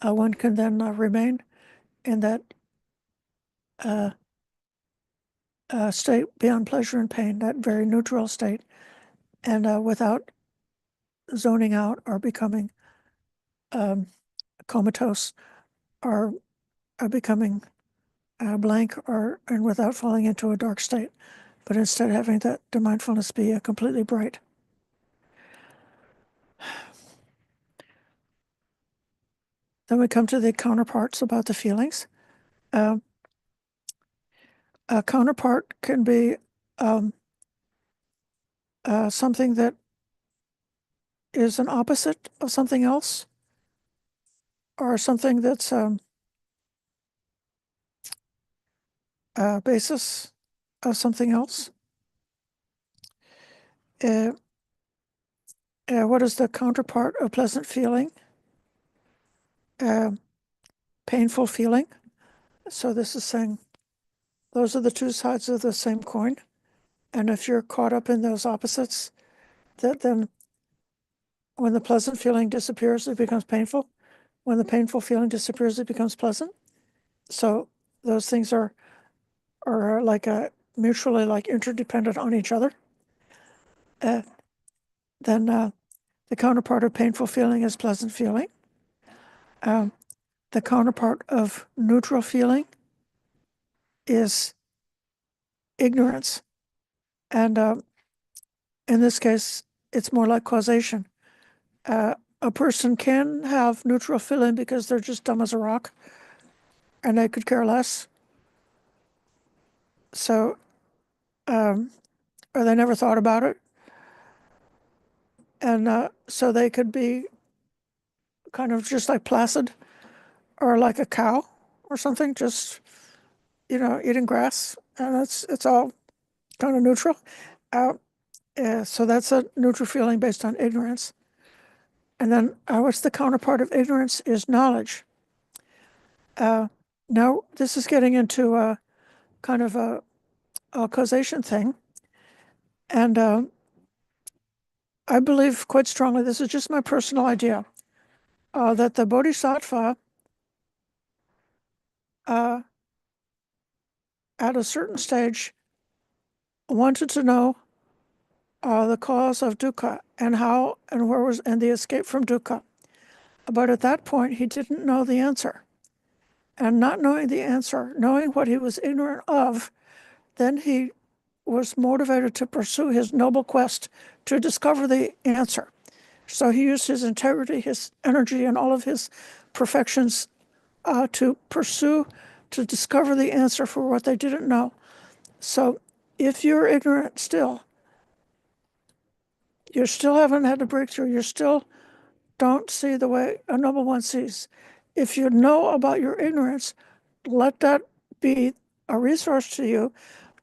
one can then remain in that state beyond pleasure and pain, that very neutral state, and without zoning out or becoming comatose or becoming blank and without falling into a dark state, but instead having the mindfulness be completely bright. Then we come to the counterparts about the feelings. A counterpart can be something that is an opposite of something else, or something that's a basis of something else. What is the counterpart of pleasant feeling? Painful feeling. So this is saying those are the two sides of the same coin. And if you're caught up in those opposites, then when the pleasant feeling disappears, it becomes painful. When the painful feeling disappears, it becomes pleasant. So those things are like mutually like interdependent on each other. Then the counterpart of painful feeling is pleasant feeling. The counterpart of neutral feeling is ignorance. And in this case, it's more like causation. A person can have neutral feeling because they're just dumb as a rock and they could care less. So, or they never thought about it. And so they could be kind of just like placid, or like a cow or something, just, eating grass. And it's all kind of neutral. So that's a neutral feeling based on ignorance. And then what's the counterpart of ignorance is knowledge. Now, this is getting into a kind of a causation thing. And I believe quite strongly, this is just my personal idea, that the Bodhisattva at a certain stage wanted to know the cause of dukkha and how and where and the escape from dukkha. But at that point, he didn't know the answer. And not knowing the answer, knowing what he was ignorant of, then he was motivated to pursue his noble quest to discover the answer. So he used his integrity, his energy, and all of his perfections to discover the answer for what they didn't know. So if you're ignorant still, you still haven't had a breakthrough, you still don't see the way a noble one sees. If you know about your ignorance, let that be a resource to you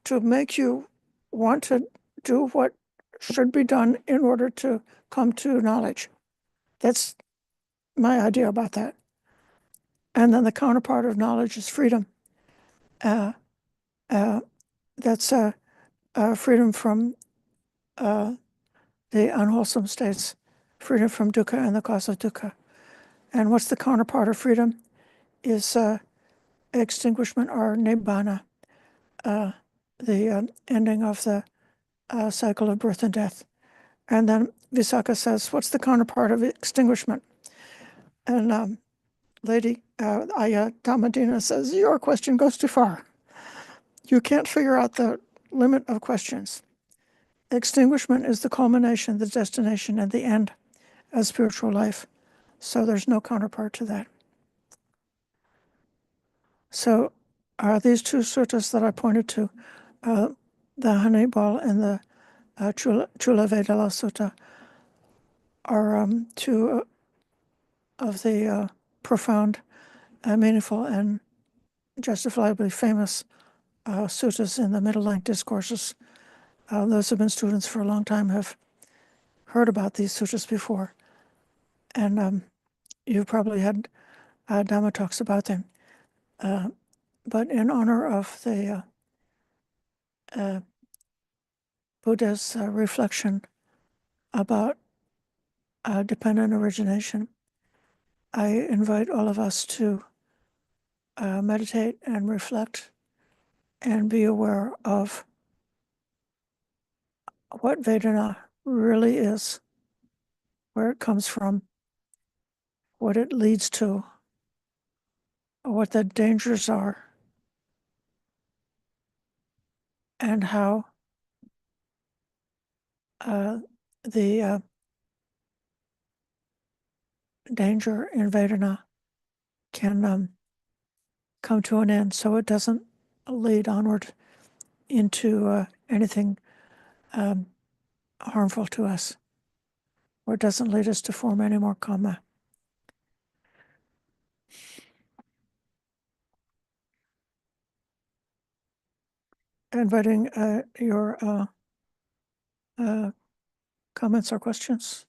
to make you want to do what should be done in order to come to knowledge. That's my idea about that. And then the counterpart of knowledge is freedom. That's freedom from the unwholesome states, freedom from dukkha and the cause of dukkha. And what's the counterpart of freedom is extinguishment or nibbana, the ending of the cycle of birth and death. And then Visakha says, what's the counterpart of extinguishment? And Lady Aya Damadina says, your question goes too far. You can't figure out the limit of questions. Extinguishment is the culmination, the destination, and the end of spiritual life. So there's no counterpart to that. So these two suttas that I pointed to, the honey ball and the Chula Vedala Sutta, are two of the profound, meaningful, and justifiably famous suttas in the middle length discourses. Those who have been students for a long time have heard about these suttas before, and you've probably had Dhamma talks about them. But in honor of the Buddha's reflection about dependent origination, I invite all of us to meditate and reflect and be aware of what Vedana really is, where it comes from, what it leads to, what the dangers are, and how the danger in Vedana can come to an end so it doesn't lead onward into anything harmful to us, or it doesn't lead us to form any more karma. Inviting your comments or questions.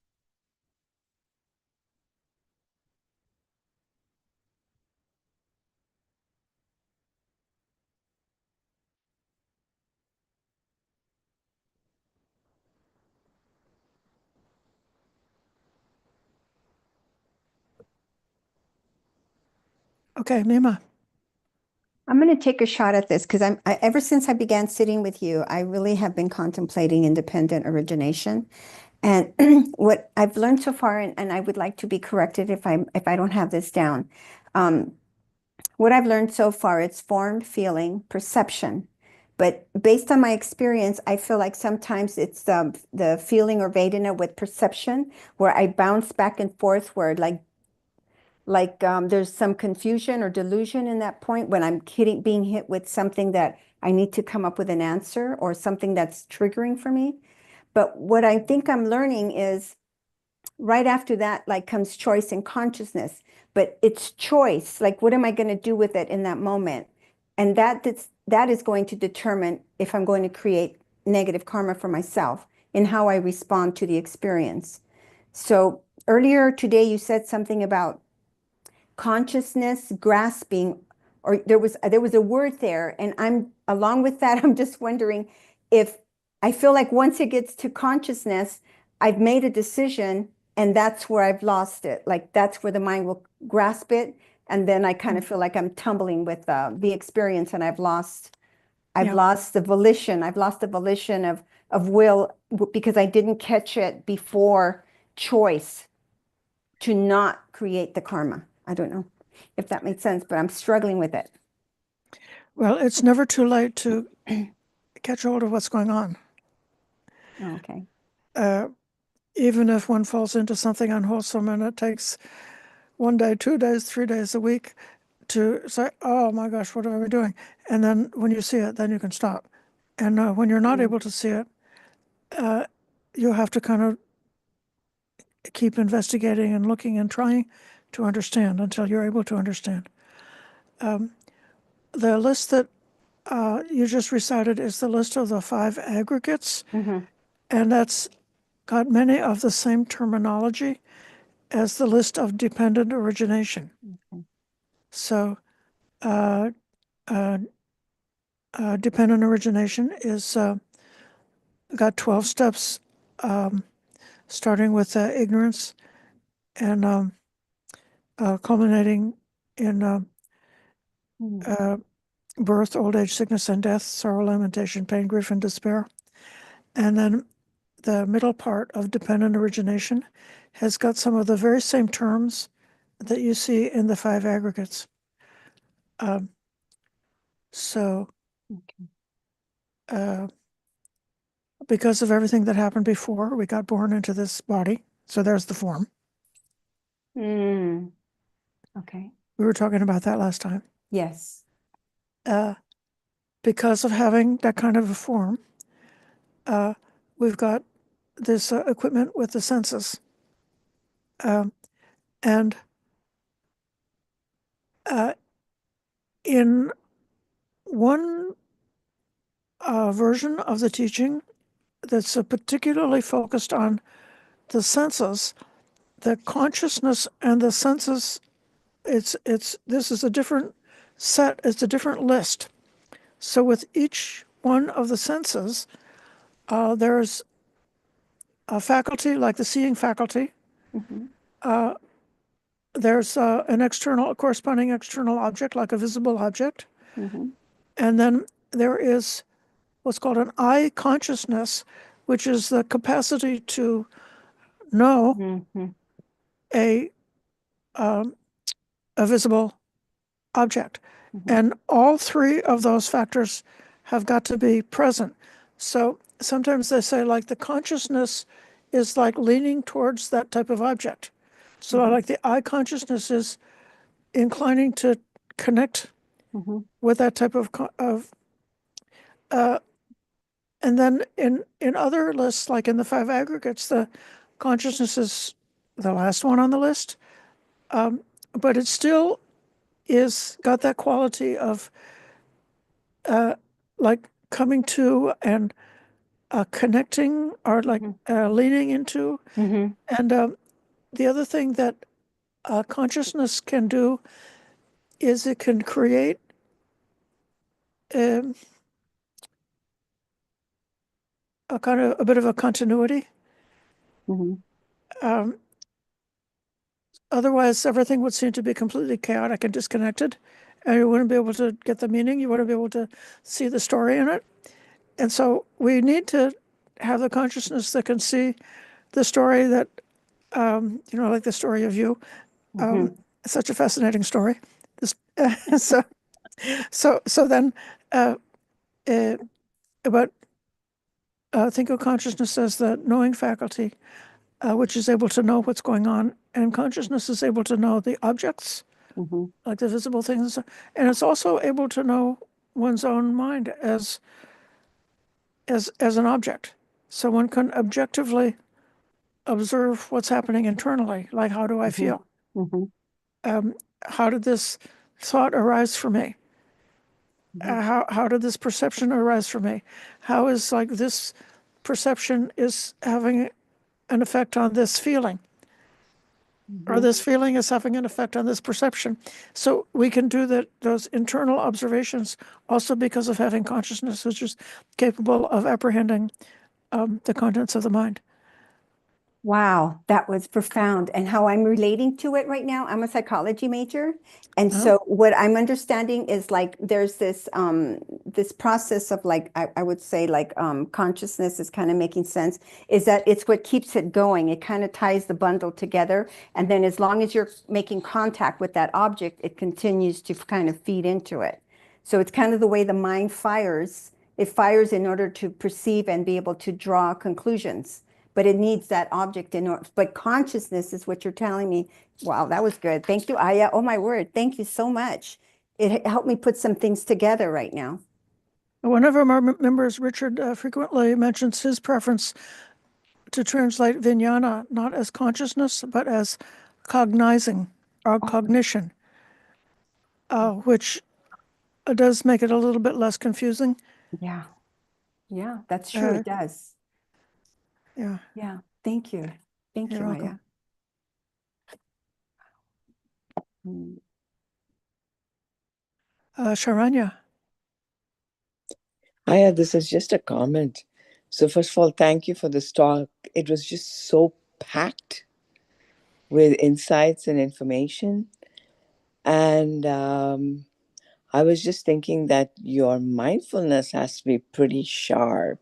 Okay, Mima. I'm going to take a shot at this because ever since I began sitting with you, I really have been contemplating independent origination. And what I've learned so far, and I would like to be corrected if I don't have this down. What I've learned so far, it's form, feeling, perception. But based on my experience, I feel like sometimes it's the feeling or Vedana with perception, where I bounce back and forth, where there's some confusion or delusion in that point when I'm being hit with something that I need to come up with an answer or something that's triggering for me. But what I think I'm learning is right after that, like comes choice and consciousness, but it's choice. Like, what am I going to do with it in that moment? And that is going to determine if I'm going to create negative karma for myself in how I respond to the experience. So earlier today, you said something about consciousness grasping, or there was a word there, and along with that, I'm just wondering if I feel like once it gets to consciousness, I've made a decision and that's where I've lost it. Like that's where the mind will grasp it, and then I kind of feel like I'm tumbling with the experience, and I've lost the volition. I've lost the volition of will because I didn't catch it before choice to not create the karma. I don't know if that made sense, but I'm struggling with it. Well, it's never too late to catch hold of what's going on. Oh, okay. Even if one falls into something unwholesome and it takes 1 day, 2 days, 3 days a week to say, oh my gosh, what am I doing? And then when you see it, then you can stop. And when you're not able to see it, you have to kind of keep investigating and looking and trying to understand until you're able to understand. The list that you just recited is the list of the 5 aggregates, and that's got many of the same terminology as the list of dependent origination. So dependent origination is got 12 steps, starting with ignorance and culminating in birth, old age, sickness, and death, sorrow, lamentation, pain, grief, and despair. And then the middle part of dependent origination has got some of the very same terms that you see in the 5 aggregates. So because of everything that happened before, we got born into this body. So there's the form. Okay. We were talking about that last time. Yes. Because of having that kind of a form, we've got this equipment with the senses. And in one version of the teaching that's particularly focused on the senses, the consciousness and the senses, this is a different set, it's a different list. So with each one of the senses, there's a faculty, like the seeing faculty. There's a corresponding external object, like a visible object. And then there is what's called an I consciousness, which is the capacity to know a visible object. And all 3 of those factors have got to be present. So sometimes they say, like, the consciousness is like leaning towards that type of object. So like the I consciousness is inclining to connect with that type of and then in other lists, like in the 5 aggregates, the consciousness is the last one on the list, but it still is got that quality of like coming to and connecting, or like leaning into. And the other thing that consciousness can do is it can create a bit of a continuity. Otherwise, everything would seem to be completely chaotic and disconnected, and you wouldn't be able to get the meaning. You wouldn't be able to see the story in it. And so we need to have the consciousness that can see the story that, like the story of you. Such a fascinating story. This, so then, but think of consciousness as the knowing faculty, which is able to know what's going on, and consciousness is able to know the objects, like the visible things, and it's also able to know one's own mind as an object. So one can objectively observe what's happening internally, like, how do I feel? How did this thought arise for me? How did this perception arise for me? How is, like, this perception is having an effect on this feeling? Or this feeling is having an effect on this perception. So we can do those internal observations also because of having consciousness, which is capable of apprehending the contents of the mind. Wow, that was profound. And how I'm relating to it right now, I'm a psychology major. And so what I'm understanding is, like, there's this this process of, like, I would say, like, consciousness is kind of making sense, is that it's what keeps it going. It kind of ties the bundle together. And then as long as you're making contact with that object, it continues to kind of feed into it. So it's kind of the way the mind fires. It fires in order to perceive and be able to draw conclusions. But it needs that object in order. But consciousness is what you're telling me. Wow, that was good. Thank you, Aya. Oh, my word. Thank you so much. It helped me put some things together right now. One of our members, Richard, frequently mentions his preference to translate vijnana not as consciousness, but as cognizing or cognition, which does make it a little bit less confusing. Yeah. Yeah, that's true. It does. Yeah. Yeah. Thank you. Thank You're you, welcome. Aya. Sharanya. Aya, this is just a comment. So first of all, thank you for this talk. It was just so packed with insights and information. And I was just thinking that your mindfulness has to be pretty sharp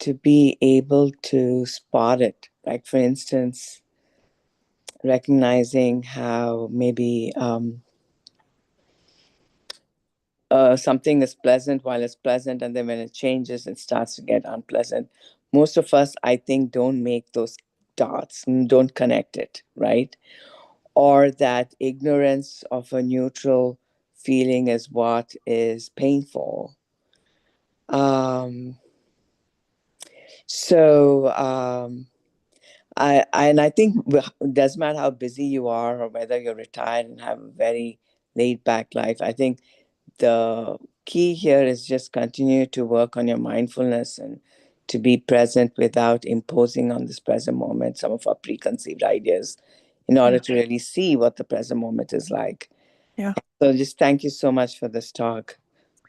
to be able to spot it. Like, for instance, recognizing how maybe something is pleasant while it's pleasant, and then when it changes, it starts to get unpleasant. Most of us, I think, don't make those dots, don't connect it, right? Or that ignorance of a neutral feeling is what is painful. I think it doesn't matter how busy you are or whether you're retired and have a very laid back life. I think the key here is just continue to work on your mindfulness and to be present without imposing on this present moment some of our preconceived ideas in order to really see what the present moment is like. Yeah. So just thank you so much for this talk.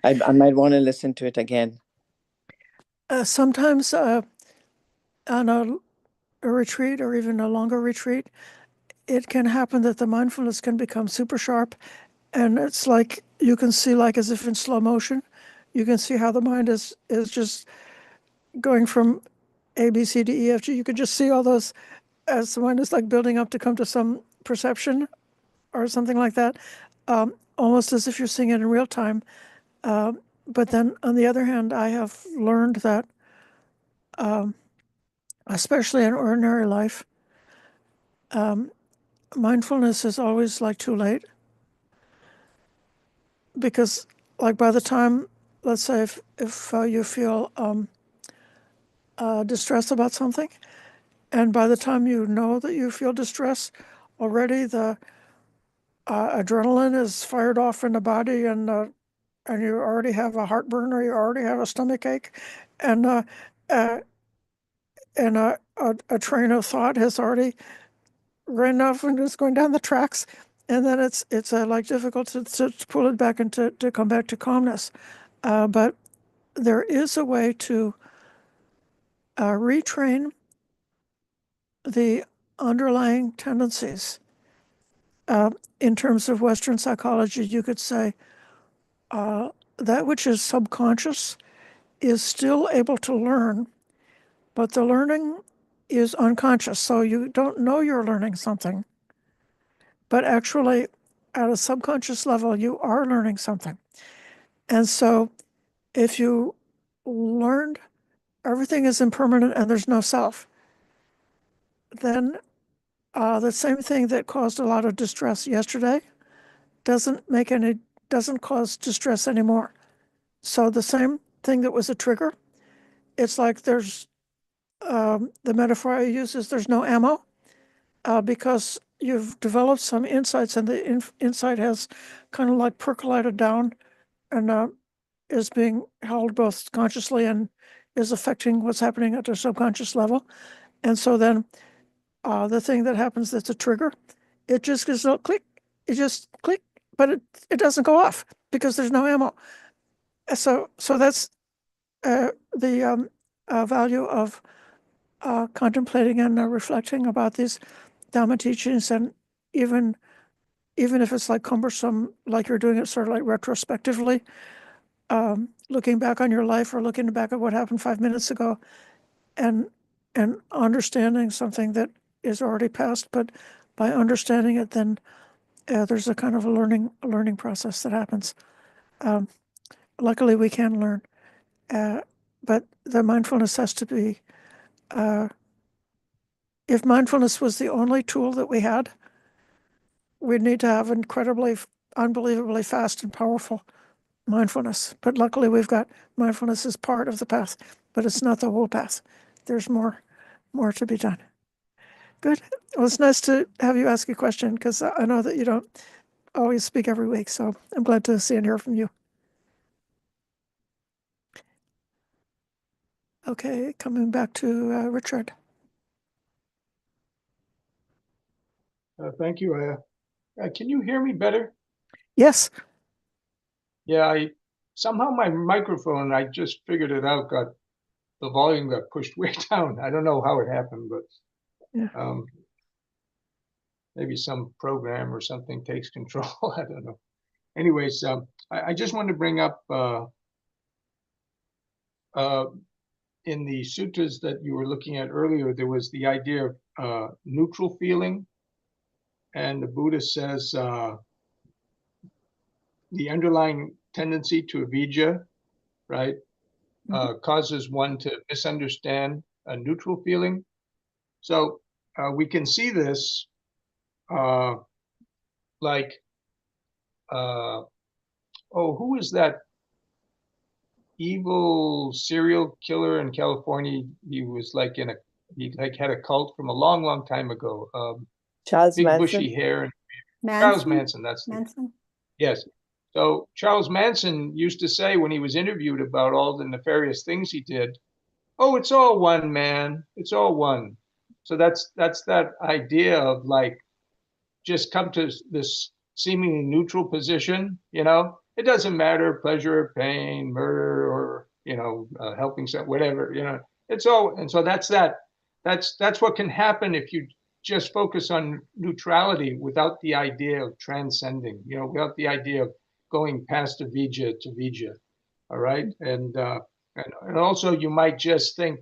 I might want to listen to it again. Sometimes on a retreat or even a longer retreat, it can happen that the mindfulness can become super sharp, and it's like you can see, like as if in slow motion, you can see how the mind is just going from A, B, C, D, E, F, G. You can just see all those as the mind is like building up to come to some perception or something like that, almost as if you're seeing it in real time. But then on the other hand, I have learned that, especially in ordinary life, mindfulness is always like too late, because like by the time, let's say if you feel distress about something, and by the time you know that you feel distress, already the adrenaline is fired off in the body, and you already have a heartburn or you already have a stomach ache, and a train of thought has already ran off and is going down the tracks, and then it's like difficult to pull it back and to come back to calmness. But there is a way to retrain the underlying tendencies. In terms of Western psychology, you could say that which is subconscious is still able to learn, but the learning is unconscious. So you don't know you're learning something, but actually at a subconscious level, you are learning something. And so if you learned everything is impermanent and there's no self, then the same thing that caused a lot of distress yesterday doesn't cause distress anymore. So the same thing that was a trigger, it's like there's the metaphor I use is there's no ammo, because you've developed some insights, and the insight has kind of like percolated down and is being held both consciously and is affecting what's happening at the subconscious level. And so then the thing that happens that's a trigger, it just goes a click, it just click, but it doesn't go off because there's no ammo. So that's the value of contemplating and reflecting about these Dhamma teachings, and even if it's like cumbersome, like you're doing it sort of like retrospectively, looking back on your life or looking back at what happened 5 minutes ago, and understanding something that is already past, but by understanding it, then there's a kind of a learning process that happens. Luckily, we can learn, but the mindfulness has to be. If mindfulness was the only tool that we had, we'd need to have unbelievably fast and powerful mindfulness. But luckily, we've got mindfulness as part of the path, but it's not the whole path. There's more to be done. Good. Well, it's nice to have you ask a question, because I know that you don't always speak every week. So I'm glad to see and hear from you. Okay, coming back to Richard. Thank you. Can you hear me better? Yes. Yeah, somehow my microphone, I just figured it out, the volume got pushed way down. I don't know how it happened, but Yeah. Maybe some program or something takes control. I don't know. Anyways, I just wanted to bring up in the suttas that you were looking at earlier, there was the idea of neutral feeling. And the Buddha says the underlying tendency to avijja, right, causes one to misunderstand a neutral feeling. So we can see this like, oh, who is that evil serial killer in California? He was like he like had a cult from a long, long time ago. Charles Big Manson. bushy hair. And Charles Manson? Manson, that's the, Manson? yes. So Charles Manson used to say when he was interviewed about all the nefarious things he did, oh, it's all one, man. It's all one. So that's that idea of like, just come to this seemingly neutral position, it doesn't matter, pleasure or pain, murder or, helping some, whatever, it's all, and so that's what can happen if you just focus on neutrality without the idea of transcending, without the idea of going past avijja to vijja. All right. And also you might just think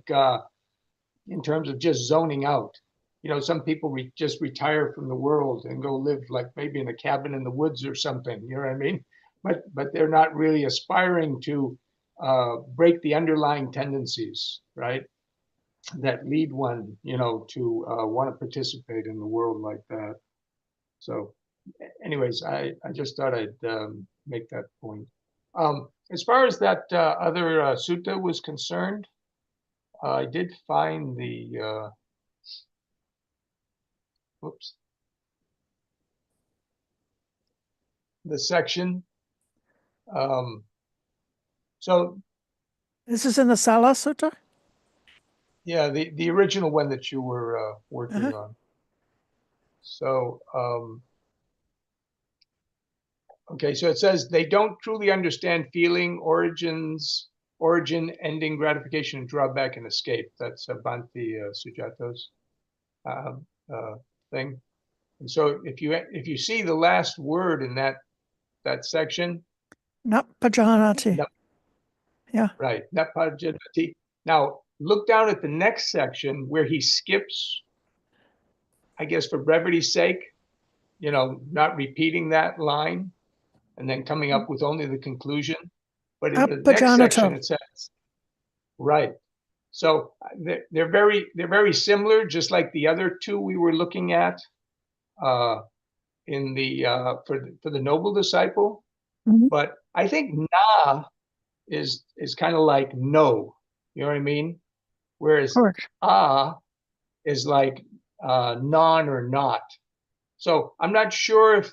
in terms of just zoning out. Some people just retire from the world and go live like maybe in a cabin in the woods or something. You know what I mean? But they're not really aspiring to break the underlying tendencies, right? That lead one, to want to participate in the world like that. So, anyways, I just thought I'd make that point. As far as that other sutta was concerned, I did find the the section. So This is in the Sallasutta? yeah, the original one that you were working on. So okay, so it says they don't truly understand feeling, origin, ending, gratification, and drawback and escape. That's Bhante Sujato's thing. And so if you see the last word in that section, Napajanati. Yeah. Right, napajanati. Now look down at the next section where he skips, I guess for brevity's sake, not repeating that line and then coming up with only the conclusion. But in the next section it says, right. So they're very similar, just like the other two we were looking at in the for the noble disciple. But I think na is kind of like no, you know what I mean? Whereas is like non or not. So I'm not sure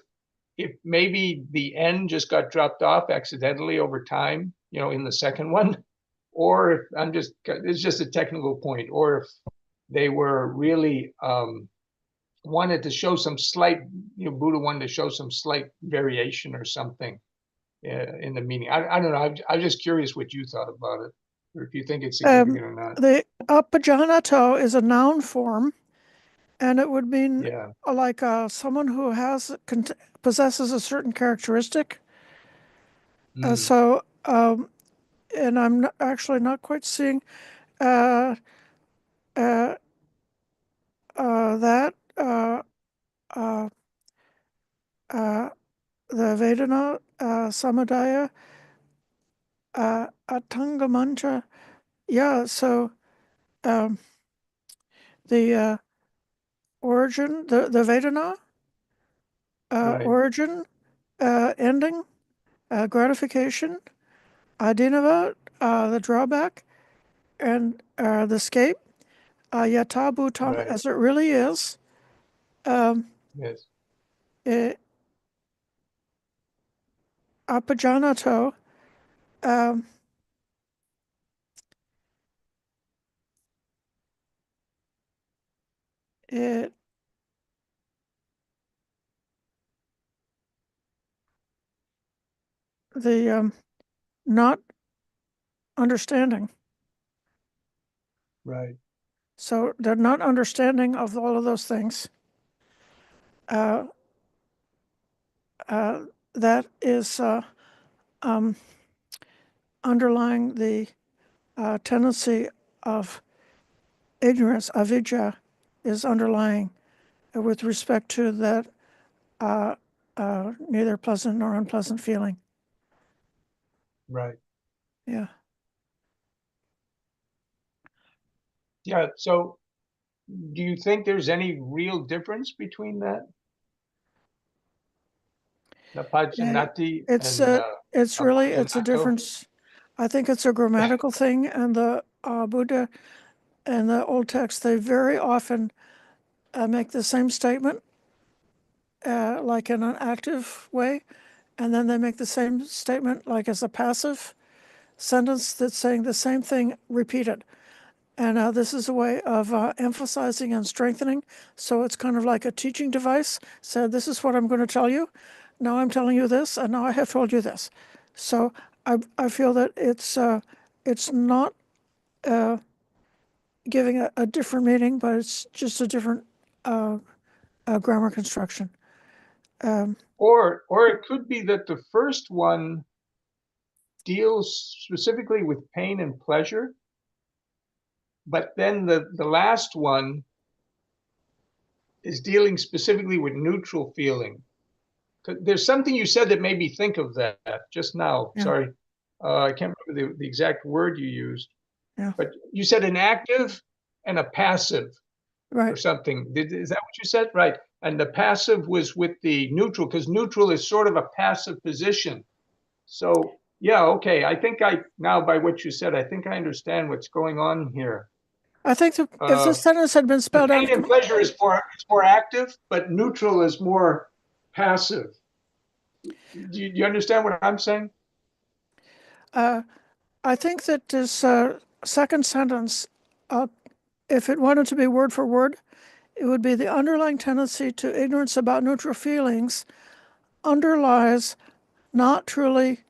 if maybe the N just got dropped off accidentally over time, in the second one, or if it's just a technical point, or if they were really wanted to show some slight, Buddha wanted to show some slight variation or something in the meaning. I don't know. I'm just curious what you thought about it, or if you think it's significant or not. The apajanato is a noun form, and it would mean like someone who possesses a certain characteristic. So, and I'm actually not quite seeing that the Vedana Samadaya Atanga Mantra. Yeah, so the origin, the Vedana origin, ending, gratification, adinava, the drawback, and the escape, yata bhutam, as it really is. Yes. Apajanato, it the not understanding. Right. So they're not understanding of all of those things. That is underlying the tendency of ignorance, avidya, is underlying with respect to that neither pleasant nor unpleasant feeling. Right. Yeah. Yeah. So do you think there's any real difference between that? The Pajanati It's and it's really it's a Apajanato? difference. I think it's a grammatical thing, and the Buddha and the old text, they very often make the same statement, like in an active way, and then they make the same statement like as a passive sentence that's saying the same thing repeated. And this is a way of emphasizing and strengthening. So it's kind of like a teaching device. So this is what I'm going to tell you. Now I'm telling you this, and now I have told you this. So I feel that it's not giving a different meaning, but it's just a different grammar construction. Or it could be that the first one deals specifically with pain and pleasure, but then the last one is dealing specifically with neutral feeling. There's something you said that made me think of that just now. Yeah. Sorry. I can't remember the exact word you used. Yeah. But you said an active and a passive or Right. something. Is that what you said? Right. And the passive was with the neutral, because neutral is sort of a passive position. So yeah, okay. I think now by what you said, I think I understand what's going on here. I think that if this sentence had been The spelled out, pain and pleasure is more active, but neutral is more passive. Do you understand what I'm saying? I think that this second sentence, if it wanted to be word for word, it would be the underlying tendency to ignorance about neutral feelings underlies not truly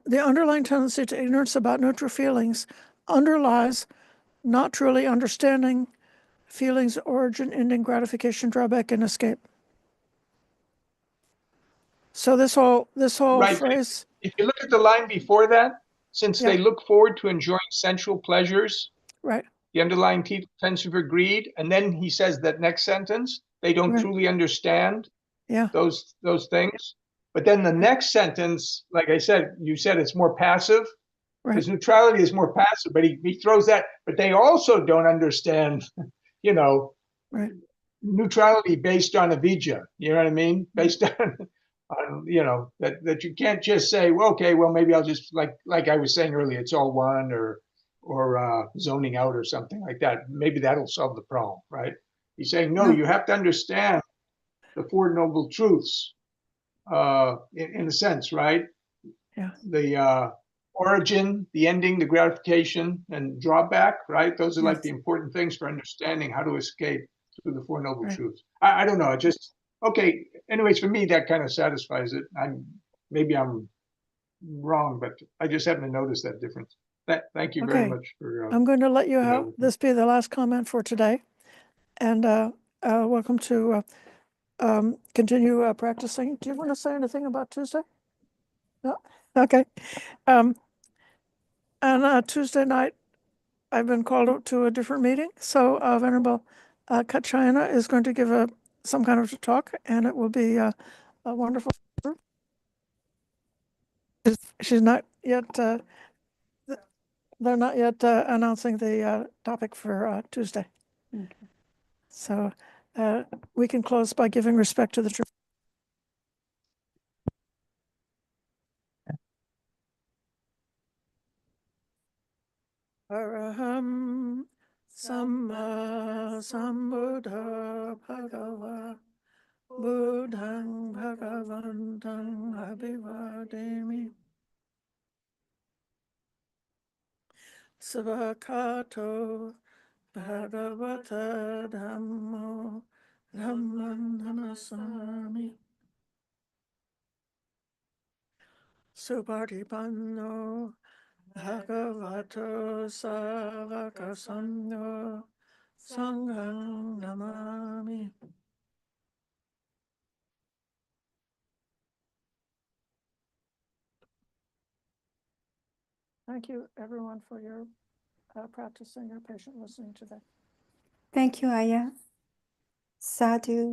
the underlying tendency to ignorance about neutral feelings underlies not truly understanding feelings, origin, ending, gratification, drawback, and escape. So this whole Right. phrase. If you look at the line before that, since Yeah. they look forward to enjoying sensual pleasures, Right. the underlying tendency for greed, and then he says that next sentence, they don't Right. truly understand Yeah. those things. But then the next sentence, like I said, you said it's more passive, Right. because neutrality is more passive, but he throws that, but they also don't understand, Right. neutrality based on avidya. You know what I mean? Based on that you can't just say, well, okay, well, maybe I'll just like I was saying earlier, it's all one, or zoning out or something like that. Maybe that'll solve the problem, right? He's saying, no, you have to understand the Four Noble Truths, in a sense, right? Yeah. The origin, the ending, the gratification, and drawback, right? Those are like the important things for understanding how to escape through the Four Noble Truths. I don't know. It just, okay. Anyways, for me, that kind of satisfies it. Maybe I'm wrong, but I just happen to notice that difference. Thank you very much for. I'm going to let you have with me. this be the last comment for today, and welcome to continue practicing. Do you want to say anything about Tuesday? No. Okay. And Tuesday night, I've been called to a different meeting, so Venerable Kachayana is going to give some kind of talk, and it will be a wonderful. She's not yet. They're not yet announcing the topic for Tuesday. Okay. So we can close by giving respect to the truth. Araham Samma Sambuddha Bhagava Buddhang Bhagavantang Abhivademi Sabakato Bhagavata Dhammo Dhamman Namasami Subhatipanno Bhagavato Savakasanyo Sanghang Namami thank you, everyone, for your practice and your patient listening today. Thank you, Aya. Sadhu.